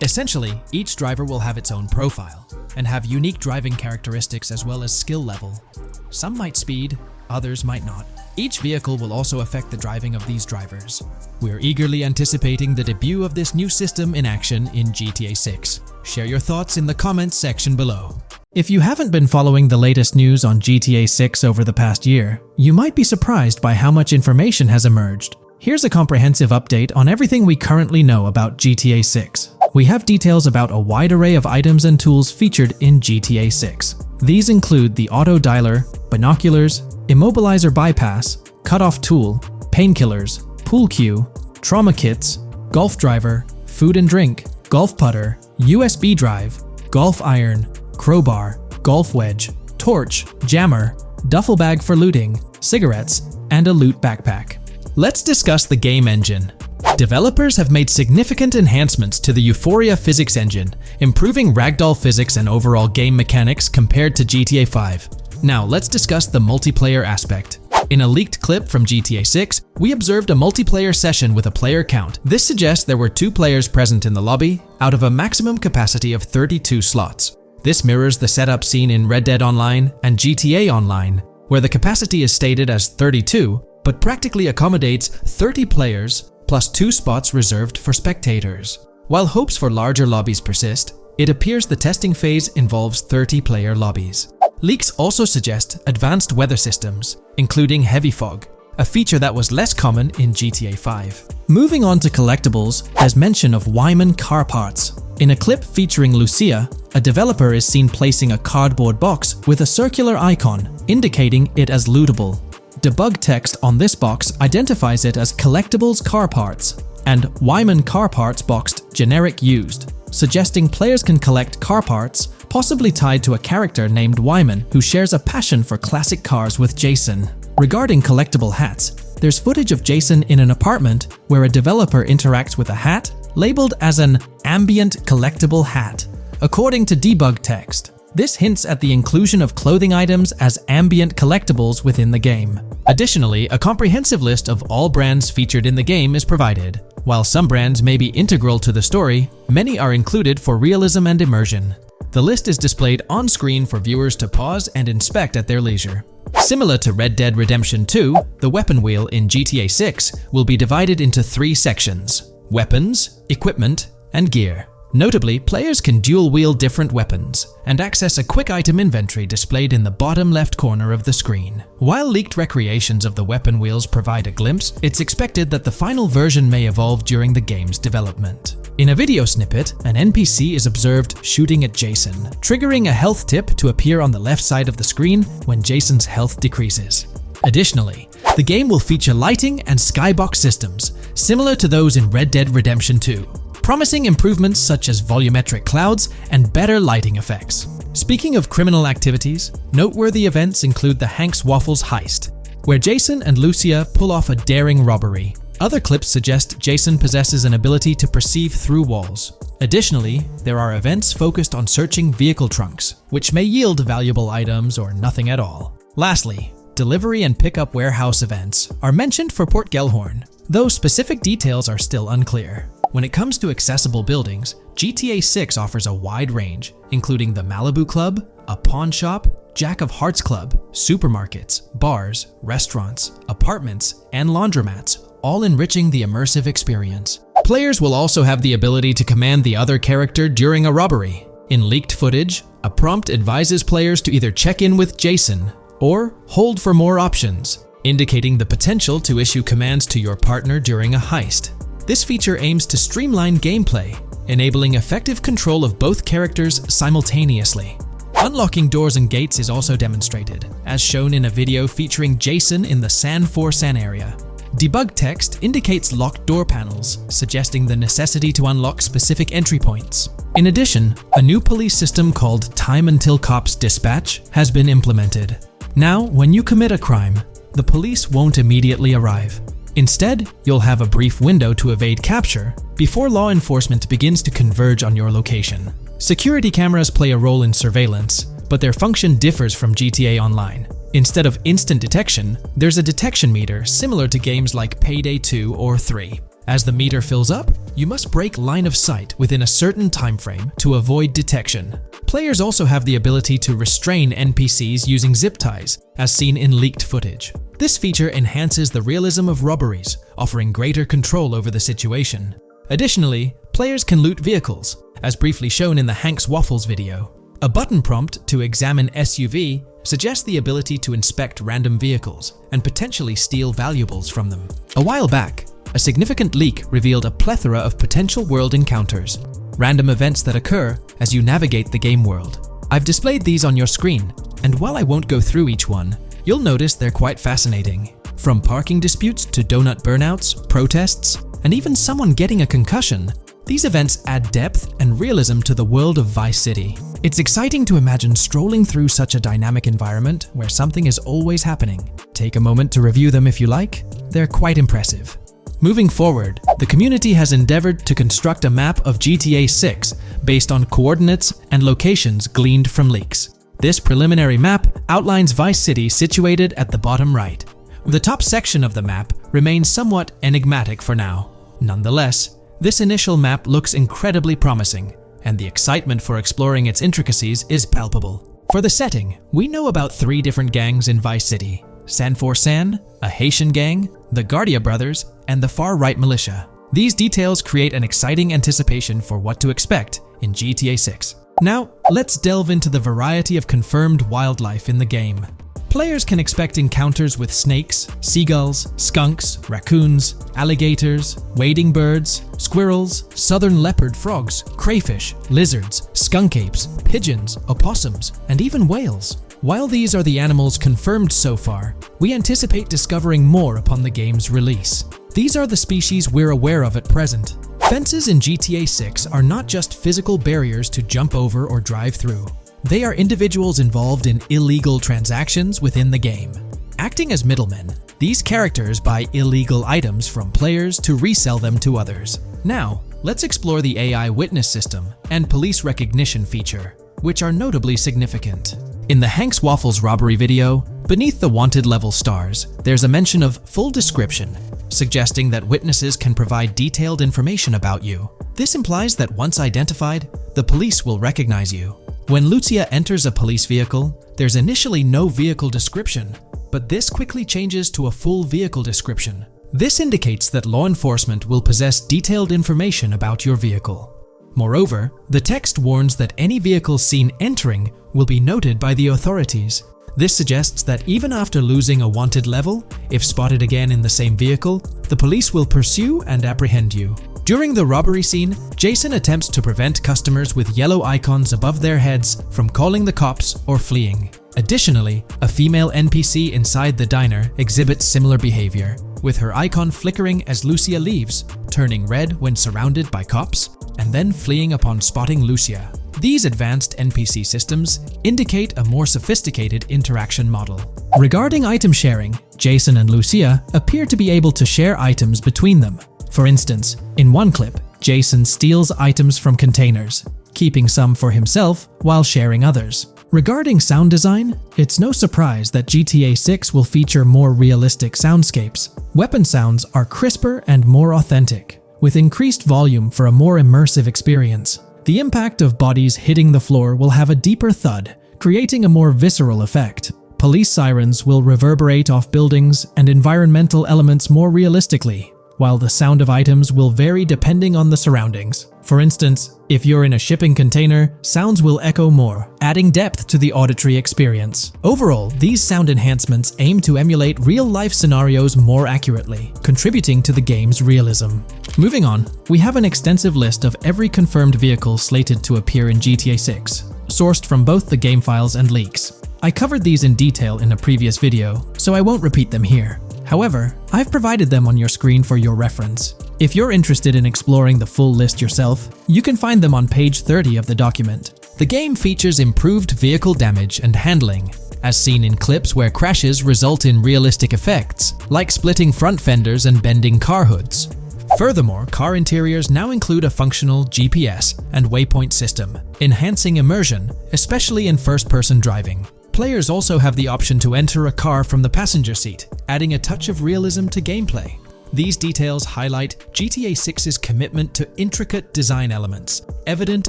S1: Essentially, each driver will have its own profile and have unique driving characteristics as well as skill level. Some might speed, others might not. Each vehicle will also affect the driving of these drivers. We're eagerly anticipating the debut of this new system in action in GTA 6. Share your thoughts in the comments section below. If you haven't been following the latest news on GTA 6 over the past year, you might be surprised by how much information has emerged. Here's a comprehensive update on everything we currently know about GTA 6. We have details about a wide array of items and tools featured in GTA 6. These include the auto dialer, binoculars, immobilizer bypass, cutoff tool, painkillers, pool cue, trauma kits, golf driver, food and drink, golf putter, USB drive, golf iron, crowbar, golf wedge, torch, jammer, duffel bag for looting, cigarettes, and a loot backpack. Let's discuss the game engine. Developers have made significant enhancements to the Euphoria physics engine, improving ragdoll physics and overall game mechanics compared to GTA 5. Now let's discuss the multiplayer aspect. In a leaked clip from GTA 6, we observed a multiplayer session with a player count. This suggests there were 2 players present in the lobby, out of a maximum capacity of 32 slots. This mirrors the setup seen in Red Dead Online and GTA Online, where the capacity is stated as 32, but practically accommodates 30 players plus 2 spots reserved for spectators. While hopes for larger lobbies persist, it appears the testing phase involves 30-player lobbies. Leaks also suggest advanced weather systems, including heavy fog, a feature that was less common in GTA 5. Moving on to collectibles, there's mention of Wyman car parts. In a clip featuring Lucia, a developer is seen placing a cardboard box with a circular icon, indicating it as lootable. Debug text on this box identifies it as Collectibles Car Parts and Wyman Car Parts boxed Generic Used, suggesting players can collect car parts, possibly tied to a character named Wyman who shares a passion for classic cars with Jason. Regarding collectible hats, there's footage of Jason in an apartment where a developer interacts with a hat labeled as an ambient collectible hat. According to debug text, this hints at the inclusion of clothing items as ambient collectibles within the game. Additionally, a comprehensive list of all brands featured in the game is provided. While some brands may be integral to the story, many are included for realism and immersion. The list is displayed on screen for viewers to pause and inspect at their leisure. Similar to Red Dead Redemption 2, the weapon wheel in GTA 6 will be divided into 3 sections: weapons, equipment, and gear. Notably, players can dual-wield different weapons and access a quick item inventory displayed in the bottom left corner of the screen. While leaked recreations of the weapon wheels provide a glimpse, it's expected that the final version may evolve during the game's development. In a video snippet, an NPC is observed shooting at Jason, triggering a health tip to appear on the left side of the screen when Jason's health decreases. Additionally, the game will feature lighting and skybox systems, similar to those in Red Dead Redemption 2. Promising improvements such as volumetric clouds and better lighting effects. Speaking of criminal activities, noteworthy events include the Hank's Waffles heist, where Jason and Lucia pull off a daring robbery. Other clips suggest Jason possesses an ability to perceive through walls. Additionally, there are events focused on searching vehicle trunks, which may yield valuable items or nothing at all. Lastly, delivery and pickup warehouse events are mentioned for Port Gellhorn, though specific details are still unclear. When it comes to accessible buildings, GTA 6 offers a wide range, including the Malibu Club, a pawn shop, Jack of Hearts Club, supermarkets, bars, restaurants, apartments, and laundromats, all enriching the immersive experience. Players will also have the ability to command the other character during a robbery. In leaked footage, a prompt advises players to either check in with Jason or hold for more options, indicating the potential to issue commands to your partner during a heist. This feature aims to streamline gameplay, enabling effective control of both characters simultaneously. Unlocking doors and gates is also demonstrated, as shown in a video featuring Jason in the San Forsan area. Debug text indicates locked door panels, suggesting the necessity to unlock specific entry points. In addition, a new police system called Time Until Cops Dispatch has been implemented. Now, when you commit a crime, the police won't immediately arrive. Instead, you'll have a brief window to evade capture before law enforcement begins to converge on your location. Security cameras play a role in surveillance, but their function differs from GTA Online. Instead of instant detection, there's a detection meter similar to games like Payday 2 or 3. As the meter fills up, you must break line of sight within a certain time frame to avoid detection. Players also have the ability to restrain NPCs using zip ties, as seen in leaked footage. This feature enhances the realism of robberies, offering greater control over the situation. Additionally, players can loot vehicles, as briefly shown in the Hank's Waffles video. A button prompt to examine SUV suggests the ability to inspect random vehicles and potentially steal valuables from them. A while back, a significant leak revealed a plethora of potential world encounters, random events that occur as you navigate the game world. I've displayed these on your screen, and while I won't go through each one, you'll notice they're quite fascinating. From parking disputes to donut burnouts, protests, and even someone getting a concussion, these events add depth and realism to the world of Vice City. It's exciting to imagine strolling through such a dynamic environment where something is always happening. Take a moment to review them if you like. They're quite impressive. Moving forward, the community has endeavored to construct a map of GTA 6 based on coordinates and locations gleaned from leaks. This preliminary map outlines Vice City situated at the bottom right. The top section of the map remains somewhat enigmatic for now. Nonetheless, this initial map looks incredibly promising, and the excitement for exploring its intricacies is palpable. For the setting, we know about 3 different gangs in Vice City: San4San, a Haitian gang, the Guardia Brothers, and the far-right militia. These details create an exciting anticipation for what to expect in GTA 6. Now, let's delve into the variety of confirmed wildlife in the game. Players can expect encounters with snakes, seagulls, skunks, raccoons, alligators, wading birds, squirrels, southern leopard frogs, crayfish, lizards, skunk apes, pigeons, opossums, and even whales. While these are the animals confirmed so far, we anticipate discovering more upon the game's release. These are the species we're aware of at present. Fences in GTA 6 are not just physical barriers to jump over or drive through. They are individuals involved in illegal transactions within the game. Acting as middlemen, these characters buy illegal items from players to resell them to others. Now, let's explore the AI witness system and police recognition feature, which are notably significant. In the Hank's Waffles robbery video, beneath the wanted level stars, there's a mention of full description, suggesting that witnesses can provide detailed information about you. This implies that once identified, the police will recognize you. When Lucia enters a police vehicle, there's initially no vehicle description, but this quickly changes to a full vehicle description. This indicates that law enforcement will possess detailed information about your vehicle. Moreover, the text warns that any vehicle seen entering will be noted by the authorities. This suggests that even after losing a wanted level, if spotted again in the same vehicle, the police will pursue and apprehend you. During the robbery scene, Jason attempts to prevent customers with yellow icons above their heads from calling the cops or fleeing. Additionally, a female NPC inside the diner exhibits similar behavior, with her icon flickering as Lucia leaves, turning red when surrounded by cops, and then fleeing upon spotting Lucia. These advanced NPC systems indicate a more sophisticated interaction model. Regarding item sharing, Jason and Lucia appear to be able to share items between them. For instance, in one clip, Jason steals items from containers, keeping some for himself while sharing others. Regarding sound design, it's no surprise that GTA 6 will feature more realistic soundscapes. Weapon sounds are crisper and more authentic, with increased volume for a more immersive experience. The impact of bodies hitting the floor will have a deeper thud, creating a more visceral effect. Police sirens will reverberate off buildings and environmental elements more realistically, while the sound of items will vary depending on the surroundings. For instance, if you're in a shipping container, sounds will echo more, adding depth to the auditory experience. Overall, these sound enhancements aim to emulate real-life scenarios more accurately, contributing to the game's realism. Moving on, we have an extensive list of every confirmed vehicle slated to appear in GTA 6, sourced from both the game files and leaks. I covered these in detail in a previous video, so I won't repeat them here. However, I've provided them on your screen for your reference. If you're interested in exploring the full list yourself, you can find them on page 30 of the document. The game features improved vehicle damage and handling, as seen in clips where crashes result in realistic effects, like splitting front fenders and bending car hoods. Furthermore, car interiors now include a functional GPS and waypoint system, enhancing immersion, especially in first-person driving. Players also have the option to enter a car from the passenger seat, adding a touch of realism to gameplay. These details highlight GTA 6's commitment to intricate design elements, evident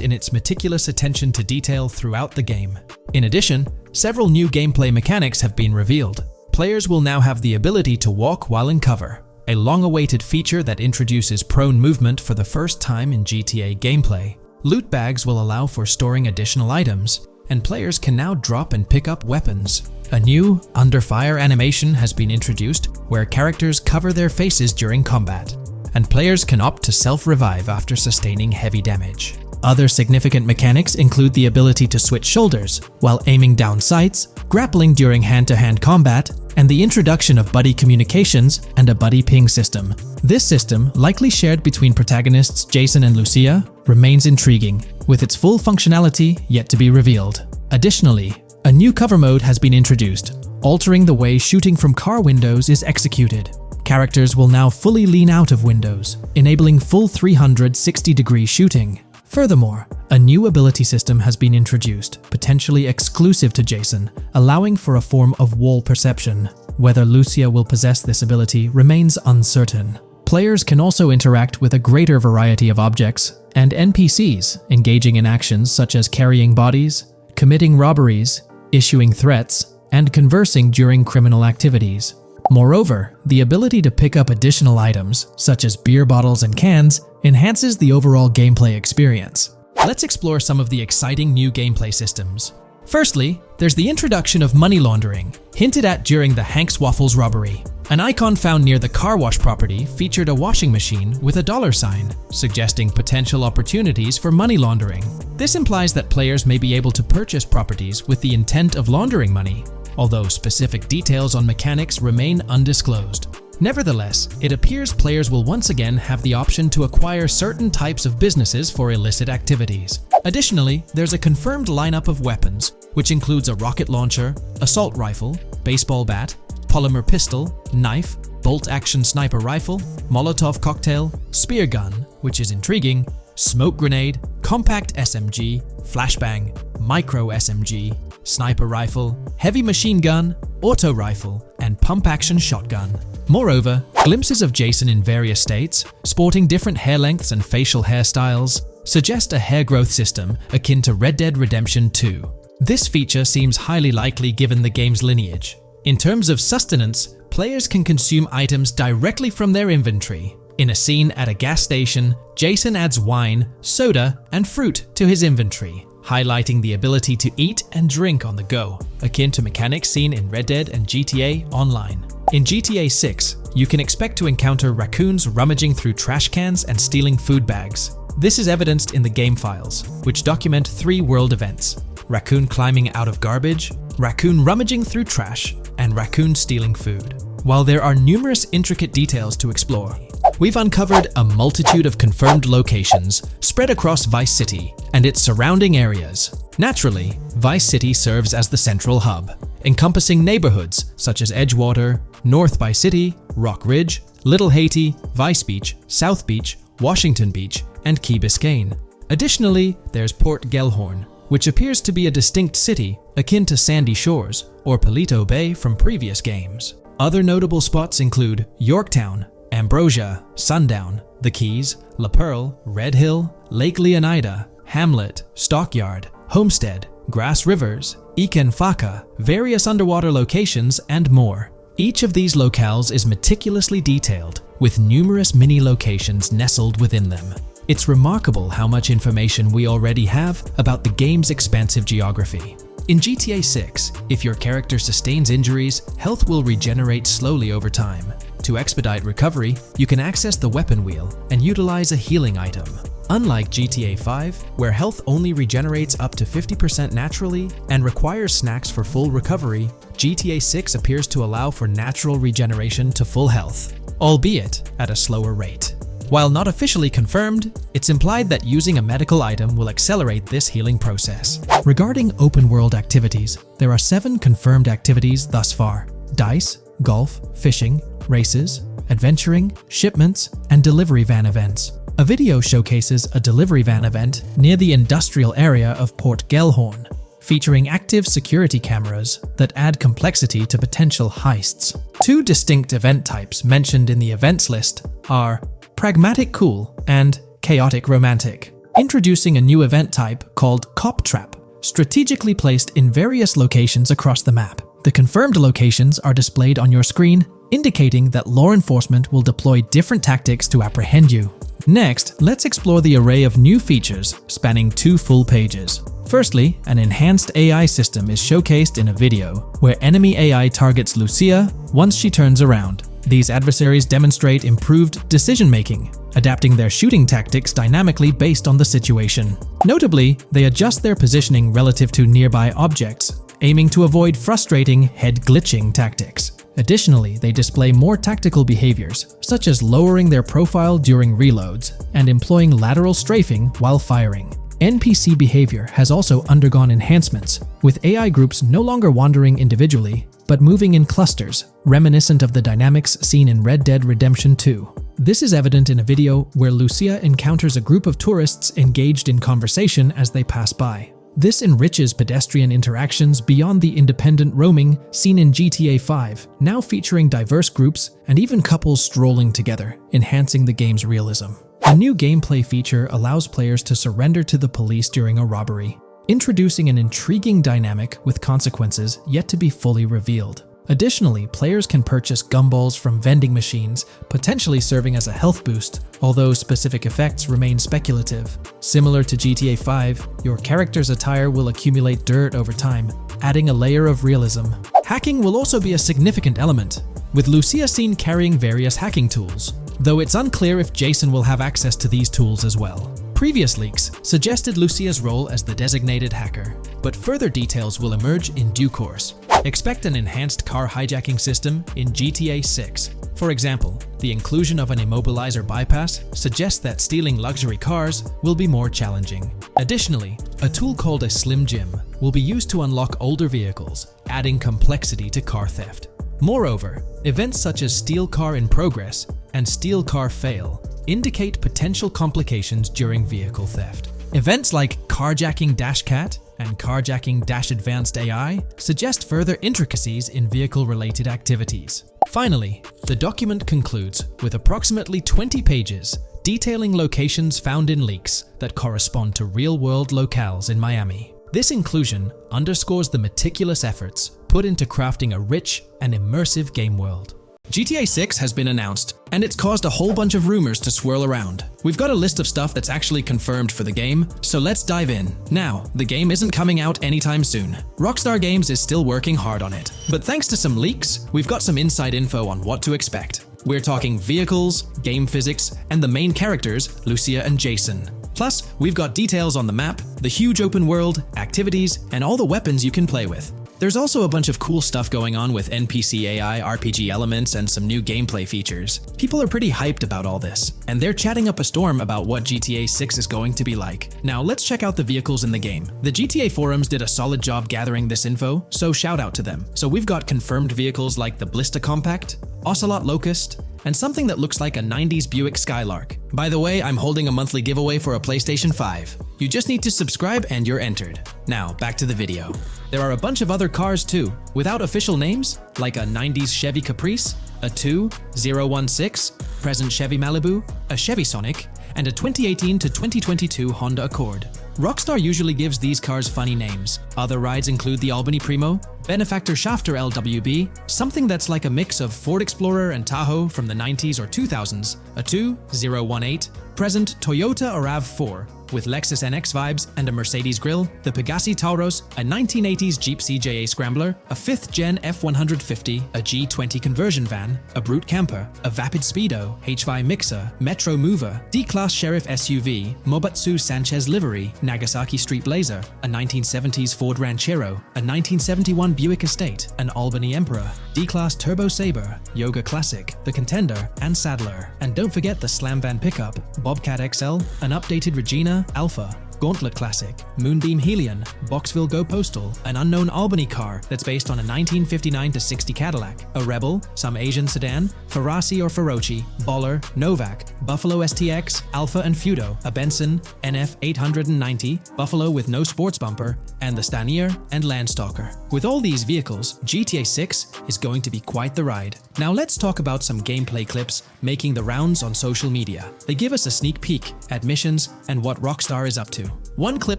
S1: in its meticulous attention to detail throughout the game. In addition, several new gameplay mechanics have been revealed. Players will now have the ability to walk while in cover, a long-awaited feature that introduces prone movement for the first time in GTA gameplay. Loot bags will allow for storing additional items, and players can now drop and pick up weapons. A new under fire animation has been introduced where characters cover their faces during combat, and players can opt to self-revive after sustaining heavy damage. Other significant mechanics include the ability to switch shoulders while aiming down sights, grappling during hand-to-hand combat, and the introduction of buddy communications and a buddy ping system. This system, likely shared between protagonists Jason and Lucia, remains intriguing, with its full functionality yet to be revealed. Additionally, a new cover mode has been introduced, altering the way shooting from car windows is executed. Characters will now fully lean out of windows, enabling full 360-degree shooting. Furthermore, a new ability system has been introduced, potentially exclusive to Jason, allowing for a form of wall perception. Whether Lucia will possess this ability remains uncertain. Players can also interact with a greater variety of objects and NPCs, engaging in actions such as carrying bodies, committing robberies, issuing threats, and conversing during criminal activities. Moreover, the ability to pick up additional items, such as beer bottles and cans, enhances the overall gameplay experience. Let's explore some of the exciting new gameplay systems. Firstly, there's the introduction of money laundering, hinted at during the Hank's Waffles robbery. An icon found near the car wash property featured a washing machine with a dollar sign, suggesting potential opportunities for money laundering. This implies that players may be able to purchase properties with the intent of laundering money, although specific details on mechanics remain undisclosed. Nevertheless, it appears players will once again have the option to acquire certain types of businesses for illicit activities. Additionally, there's a confirmed lineup of weapons, which includes a rocket launcher, assault rifle, baseball bat, polymer pistol, knife, bolt-action sniper rifle, Molotov cocktail, spear gun, which is intriguing, smoke grenade, compact SMG, flashbang, micro SMG, sniper rifle, heavy machine gun, auto rifle, and pump-action shotgun. Moreover, glimpses of Jason in various states, sporting different hair lengths and facial hairstyles, suggest a hair growth system akin to Red Dead Redemption 2. This feature seems highly likely given the game's lineage. In terms of sustenance, players can consume items directly from their inventory. In a scene at a gas station, Jason adds wine, soda, and fruit to his inventory, highlighting the ability to eat and drink on the go, akin to mechanics seen in Red Dead and GTA Online. In GTA 6, you can expect to encounter raccoons rummaging through trash cans and stealing food bags. This is evidenced in the game files, which document 3 world events: raccoon climbing out of garbage, raccoon rummaging through trash, and raccoon stealing food. While there are numerous intricate details to explore, we've uncovered a multitude of confirmed locations spread across Vice City and its surrounding areas. Naturally, Vice City serves as the central hub, encompassing neighborhoods such as Edgewater, North Vice City, Rock Ridge, Little Haiti, Vice Beach, South Beach, Washington Beach, and Key Biscayne. Additionally, there's Port Gellhorn, which appears to be a distinct city akin to Sandy Shores or Paleto Bay from previous games. Other notable spots include Yorktown, Ambrosia, Sundown, The Keys, La Pearl, Red Hill, Lake Leonida, Hamlet, Stockyard, Homestead, Grass Rivers, Ikenfaka, various underwater locations, and more. Each of these locales is meticulously detailed, with numerous mini-locations nestled within them. It's remarkable how much information we already have about the game's expansive geography. In GTA 6, if your character sustains injuries, health will regenerate slowly over time. To expedite recovery, you can access the weapon wheel and utilize a healing item. Unlike GTA 5, where health only regenerates up to 50% naturally and requires snacks for full recovery, GTA 6 appears to allow for natural regeneration to full health, albeit at a slower rate. While not officially confirmed, it's implied that using a medical item will accelerate this healing process. Regarding open-world activities, there are 7 confirmed activities thus far: dice, golf, fishing, races, adventuring, shipments, and delivery van events. A video showcases a delivery van event near the industrial area of Port Gellhorn, featuring active security cameras that add complexity to potential heists. 2 distinct event types mentioned in the events list are Pragmatic Cool and Chaotic Romantic, introducing a new event type called Cop Trap, strategically placed in various locations across the map. The confirmed locations are displayed on your screen, indicating that law enforcement will deploy different tactics to apprehend you. Next, let's explore the array of new features spanning 2 full pages. Firstly, an enhanced AI system is showcased in a video, where enemy AI targets Lucia once she turns around. These adversaries demonstrate improved decision-making, adapting their shooting tactics dynamically based on the situation. Notably, they adjust their positioning relative to nearby objects, aiming to avoid frustrating head-glitching tactics. Additionally, they display more tactical behaviors, such as lowering their profile during reloads and employing lateral strafing while firing. NPC behavior has also undergone enhancements, with AI groups no longer wandering individually, but moving in clusters, reminiscent of the dynamics seen in Red Dead Redemption 2. This is evident in a video where Lucia encounters a group of tourists engaged in conversation as they pass by. This enriches pedestrian interactions beyond the independent roaming seen in GTA 5, now featuring diverse groups and even couples strolling together, enhancing the game's realism. A new gameplay feature allows players to surrender to the police during a robbery, introducing an intriguing dynamic with consequences yet to be fully revealed. Additionally, players can purchase gumballs from vending machines, potentially serving as a health boost, although specific effects remain speculative. Similar to GTA 5, your character's attire will accumulate dirt over time, adding a layer of realism. Hacking will also be a significant element, with Lucia seen carrying various hacking tools, though it's unclear if Jason will have access to these tools as well. Previous leaks suggested Lucia's role as the designated hacker, but further details will emerge in due course. Expect an enhanced car hijacking system in GTA 6. For example, the inclusion of an immobilizer bypass suggests that stealing luxury cars will be more challenging. Additionally, a tool called a Slim Jim will be used to unlock older vehicles, adding complexity to car theft. Moreover, events such as Steal Car in Progress and Steal Car Fail indicate potential complications during vehicle theft. Events like Carjacking Cat and Carjacking Advanced AI suggest further intricacies in vehicle-related activities. Finally, the document concludes with approximately 20 pages detailing locations found in leaks that correspond to real-world locales in Miami. This inclusion underscores the meticulous efforts put into crafting a rich and immersive game world. GTA 6 has been announced, and it's caused a whole bunch of rumors to swirl around. We've got a list of stuff that's actually confirmed for the game, so let's dive in. Now, the game isn't coming out anytime soon. Rockstar Games is still working hard on it, but thanks to some leaks, we've got some inside info on what to expect. We're talking vehicles, game physics, and the main characters, Lucia and Jason. Plus, we've got details on the map, the huge open world, activities, and all the weapons you can play with. There's also a bunch of cool stuff going on with NPC AI, RPG elements, and some new gameplay features. People are pretty hyped about all this, and they're chatting up a storm about what GTA 6 is going to be like. Now let's check out the vehicles in the game. The GTA forums did a solid job gathering this info, so shout out to them. So we've got confirmed vehicles like the Blista Compact, Ocelot Locust, and something that looks like a 90s Buick Skylark. By the way, I'm holding a monthly giveaway for a PlayStation 5. You just need to subscribe and you're entered. Now, back to the video. There are a bunch of other cars too, without official names, like a 90s Chevy Caprice, a 2016 present Chevy Malibu, a Chevy Sonic, and a 2018 to 2022 Honda Accord. Rockstar usually gives these cars funny names. Other rides include the Albany Primo, Benefactor Shafter LWB, something that's like a mix of Ford Explorer and Tahoe from the 90s or 2000s, a 2018 present Toyota RAV4, with Lexus NX vibes and a Mercedes grille, the Pegassi Tauros, a 1980s Jeep CJA Scrambler, a 5th-gen F-150, a G20 conversion van, a Brute Camper, a Vapid Speedo, HY Mixer, Metro Mover, D-Class Sheriff SUV, Mobatsu Sanchez Livery, Nagasaki Street Blazer, a 1970s Ford Ranchero, a 1971 Buick Estate, an Albany Emperor, D-Class Turbo Sabre, Yoga Classic, the Contender, and Sadler. And don't forget the Slam Van pickup, Bobcat XL, an updated Regina Alpha, Gauntlet Classic, Moonbeam Helion, Boxville Go Postal, an unknown Albany car that's based on a 1959-60 Cadillac, a Rebel, some Asian sedan, Ferrari or Feroci, Baller, Novak, Buffalo STX, Alpha and Feudo, a Benson, NF 890, Buffalo with no sports bumper, and the Stanier and Landstalker. With all these vehicles, GTA 6 is going to be quite the ride. Now let's talk about some gameplay clips making the rounds on social media. They give us a sneak peek at missions and what Rockstar is up to. One clip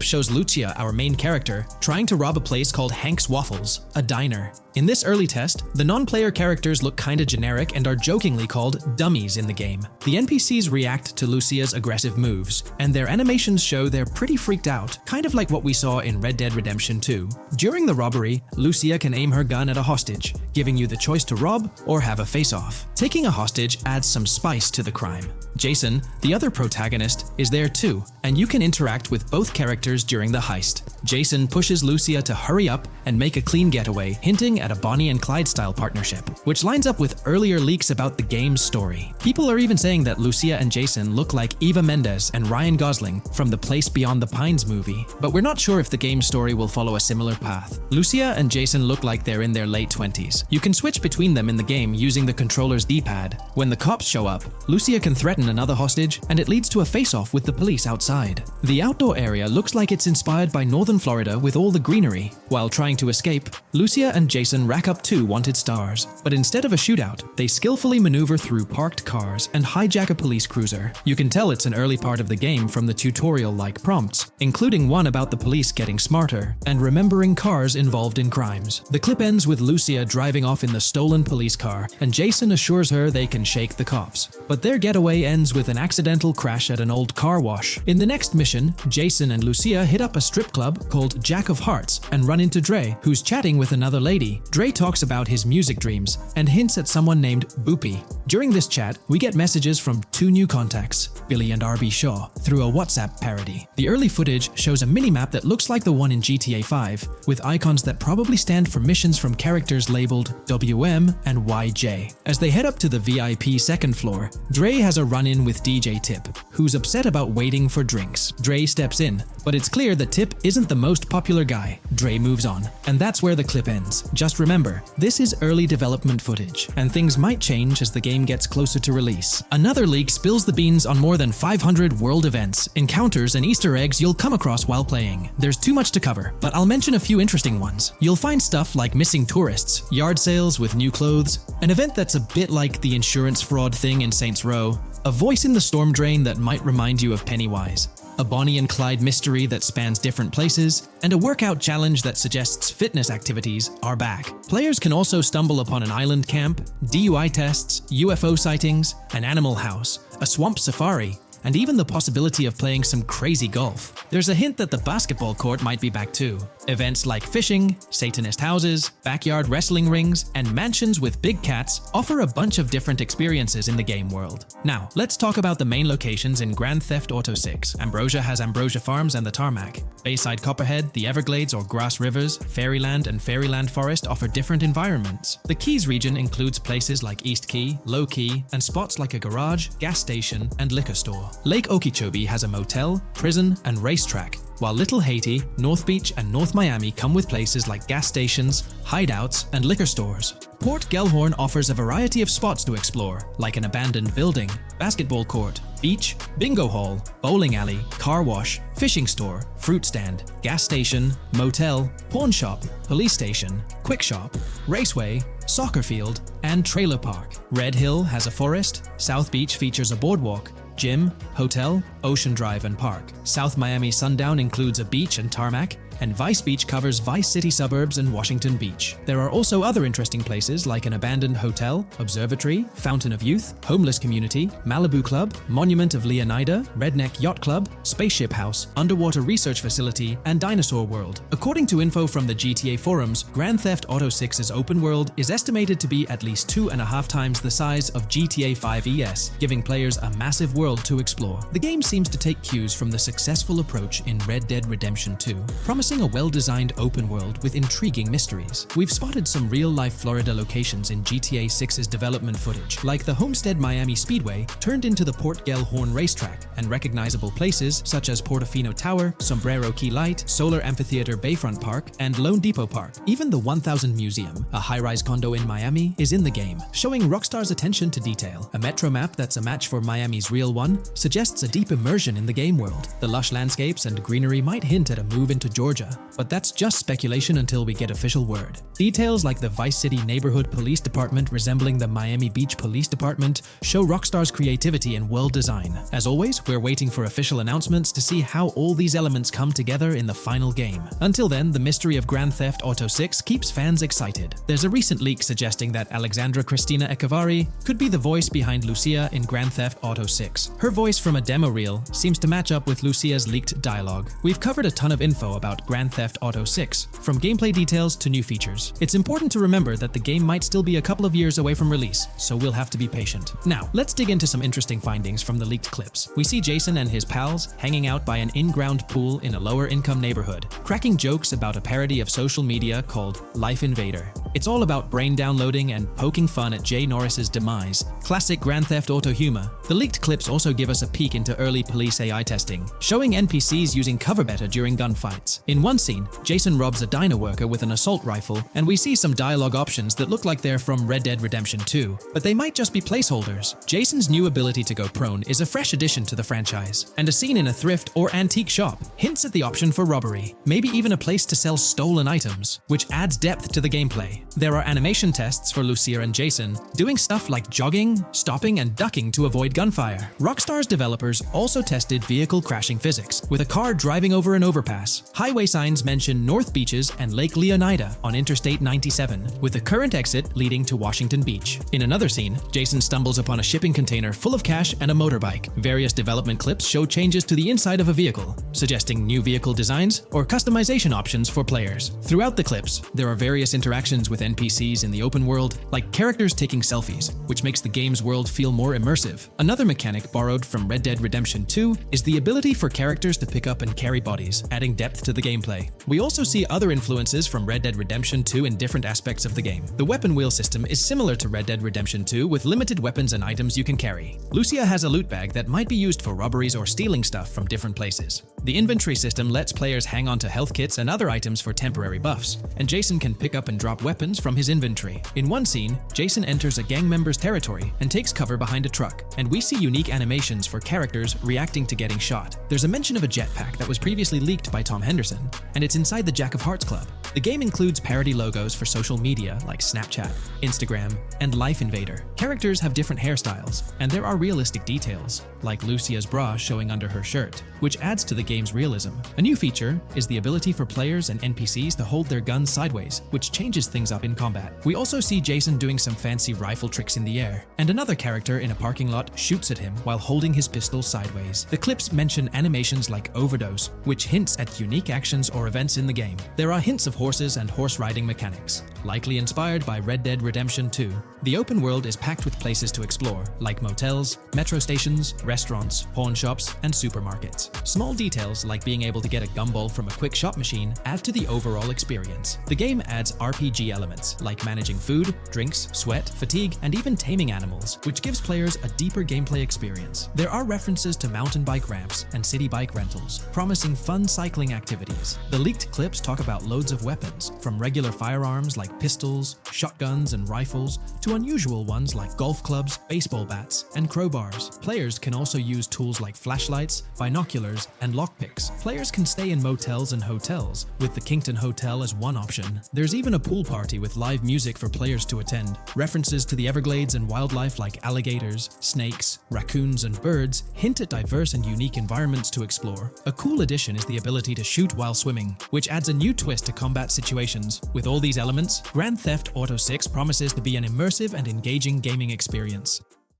S1: shows Lucia, our main character, trying to rob a place called Hank's Waffles, a diner. In this early test, the non-player characters look kinda generic and are jokingly called dummies in the game. The NPCs react to Lucia's aggressive moves, and their animations show they're pretty freaked out, kind of like what we saw in Red Dead Redemption 2. During the robbery, Lucia can aim her gun at a hostage, giving you the choice to rob or have a face-off. Taking a hostage adds some spice to the crime. Jason, the other protagonist, is there too, and you can interact with both characters during the heist. Jason pushes Lucia to hurry up and make a clean getaway, hinting at a Bonnie and Clyde-style partnership, which lines up with earlier leaks about the game's story. People are even saying that Lucia and Jason look like Eva Mendes and Ryan Gosling from the Place Beyond the Pines movie, but we're not sure if the game's story will follow a similar path. Lucia and Jason look like they're in their late 20s. You can switch between them in the game using the controller's D-pad. When the cops show up, Lucia can threaten another hostage, and it leads to a face-off with the police outside. The outdoor area looks like it's inspired by northern Florida with all the greenery. While trying to escape, Lucia and Jason rack up 2 wanted stars, but instead of a shootout, they skillfully maneuver through parked cars and hijack a police cruiser. You can tell it's an early part of the game from the tutorial-like prompts, including one about the police getting smarter and remembering cars involved in crimes. The clip ends with Lucia driving off in the stolen police car, and Jason assures her they can shake the cops. But their getaway ends with an accidental crash at an old car wash. In the next mission, Jason and Lucia hit up a strip club called Jack of Hearts and run into Dre, who's chatting with another lady. Dre talks about his music dreams and hints at someone named Boopy. During this chat, we get messages from 2 new contacts, Billy and RB Shaw, through a WhatsApp parody. The early footage shows a minimap that looks like the one in GTA 5, with icons that probably stand for missions from characters labeled WM and YJ. As they head up to the VIP second floor, Dre has a run-in with DJ Tip, who's upset about waiting for drinks. Dre steps in, but it's clear that Tip isn't the most popular guy. Dre moves on, and that's where the clip ends. Just remember, this is early development footage, and things might change as the game gets closer to release. Another leak spills the beans on more than 500 world events, encounters, and Easter eggs you'll come across while playing. There's too much to cover, but I'll mention a few interesting ones. You'll find stuff like missing tourists, yard sales with new clothes, an event that's a bit like the insurance fraud thing in Saints Row, a voice in the storm drain that might remind you of Pennywise, a Bonnie and Clyde mystery that spans different places, and a workout challenge that suggests fitness activities are back. Players can also stumble upon an island camp, DUI tests, UFO sightings, an animal house, a swamp safari, and even the possibility of playing some crazy golf. There's a hint that the basketball court might be back too. Events like fishing, Satanist houses, backyard wrestling rings, and mansions with big cats offer a bunch of different experiences in the game world. Now, let's talk about the main locations in Grand Theft Auto 6. Ambrosia has Ambrosia Farms and the Tarmac. Bayside Copperhead, the Everglades or Grass Rivers, Fairyland and Fairyland Forest offer different environments. The Keys region includes places like East Key, Low Key, and spots like a garage, gas station, and liquor store. Lake Okeechobee has a motel, prison, and racetrack, while Little Haiti, North Beach, and North Miami come with places like gas stations, hideouts, and liquor stores. Port Gellhorn offers a variety of spots to explore, like an abandoned building, basketball court, beach, bingo hall, bowling alley, car wash, fishing store, fruit stand, gas station, motel, pawn shop, police station, quick shop, raceway, soccer field, and trailer park. Red Hill has a forest, South Beach features a boardwalk, gym, hotel, Ocean Drive, and park. South Miami Sundown includes a beach and tarmac, and Vice Beach covers Vice City suburbs and Washington Beach. There are also other interesting places like an abandoned hotel, observatory, Fountain of Youth, homeless community, Malibu Club, Monument of Leonida, Redneck Yacht Club, Spaceship House, underwater research facility, and Dinosaur World. According to info from the GTA forums, Grand Theft Auto 6's open world is estimated to be at least 2.5 times the size of GTA 5 ES, giving players a massive world to explore. The game seems to take cues from the successful approach in Red Dead Redemption 2, promising a well-designed open world with intriguing mysteries. We've spotted some real-life Florida locations in GTA 6's development footage, like the Homestead Miami Speedway turned into the Port Gellhorn racetrack, and recognizable places such as Portofino Tower, Sombrero Key Light, Solar Amphitheater Bayfront Park, and Lone Depot Park. Even the 1000 Museum, a high-rise condo in Miami, is in the game, showing Rockstar's attention to detail. A metro map that's a match for Miami's real one suggests a deep immersion in the game world. The lush landscapes and greenery might hint at a move into Georgia Georgia, but that's just speculation until we get official word. Details like the Vice City Neighborhood Police Department resembling the Miami Beach Police Department show Rockstar's creativity in world design. As always, we're waiting for official announcements to see how all these elements come together in the final game. Until then, the mystery of Grand Theft Auto 6 keeps fans excited. There's a recent leak suggesting that Alexandra Cristina Echevarri could be the voice behind Lucia in Grand Theft Auto 6. Her voice from a demo reel seems to match up with Lucia's leaked dialogue. We've covered a ton of info about Grand Theft Auto 6, from gameplay details to new features. It's important to remember that the game might still be a couple of years away from release, so we'll have to be patient. Now, let's dig into some interesting findings from the leaked clips. We see Jason and his pals hanging out by an in-ground pool in a lower-income neighborhood, cracking jokes about a parody of social media called Life Invader. It's all about brain downloading and poking fun at Jay Norris's demise. Classic Grand Theft Auto humor. The leaked clips also give us a peek into early police AI testing, showing NPCs using cover better during gunfights. In one scene, Jason robs a diner worker with an assault rifle, and we see some dialogue options that look like they're from Red Dead Redemption 2, but they might just be placeholders. Jason's new ability to go prone is a fresh addition to the franchise, and a scene in a thrift or antique shop hints at the option for robbery, maybe even a place to sell stolen items, which adds depth to the gameplay. There are animation tests for Lucia and Jason, doing stuff like jogging, stopping, and ducking to avoid gunfire. Rockstar's developers also tested vehicle crashing physics, with a car driving over an overpass. Highway signs mention North Beaches and Lake Leonida on Interstate 97, with the current exit leading to Washington Beach. In another scene, Jason stumbles upon a shipping container full of cash and a motorbike. Various development clips show changes to the inside of a vehicle, suggesting new vehicle designs or customization options for players. Throughout the clips, there are various interactions with NPCs in the open world, like characters taking selfies, which makes the game's world feel more immersive. Another mechanic borrowed from Red Dead Redemption 2 is the ability for characters to pick up and carry bodies, adding depth to the gameplay. We also see other influences from Red Dead Redemption 2 in different aspects of the game. The weapon wheel system is similar to Red Dead Redemption 2 with limited weapons and items you can carry. Lucia has a loot bag that might be used for robberies or stealing stuff from different places. The inventory system lets players hang on to health kits and other items for temporary buffs, and Jason can pick up and drop weapons from his inventory. In one scene, Jason enters a gang member's territory and takes cover behind a truck, and we see unique animations for characters reacting to getting shot. There's a mention of a jetpack that was previously leaked by Tom Henderson, and it's inside the Jack of Hearts Club. The game includes parody logos for social media like Snapchat, Instagram, and Life Invader. Characters have different hairstyles, and there are realistic details, like Lucia's bra showing under her shirt, which adds to the game's realism. A new feature is the ability for players and NPCs to hold their guns sideways, which changes things up in combat. We also see Jason doing some fancy rifle tricks in the air, and another character in a parking lot shoots at him while holding his pistol sideways. The clips mention animations like Overdose, which hints at unique actions or events in the game. There are hints of horses and horse riding mechanics, likely inspired by Red Dead Redemption 2. The open world is packed with places to explore, like motels, metro stations, restaurants, pawn shops, and supermarkets. Small details like being able to get a gumball from a quick shop machine add to the overall experience. The game adds RPG elements, like managing food, drinks, sweat, fatigue, and even taming animals, which gives players a deeper gameplay experience. There are references to mountain bike ramps and city bike rentals, promising fun cycling activities. The leaked clips talk about loads of weapons, from regular firearms like pistols, shotguns, and rifles, to unusual ones like golf clubs, baseball bats, and crowbars. Players can also use tools like flashlights, binoculars, and lockpicks. Players can stay in motels and hotels, with the Kinkton Hotel as one option. There's even a pool party with live music for players to attend. References to the Everglades and wildlife like alligators, snakes, raccoons, and birds hint at diverse and unique environments to explore. A cool addition is the ability to shoot while swimming, which adds a new twist to combat situations. With all these elements, Grand Theft Auto 6 promises to be an immersive and engaging gaming experience.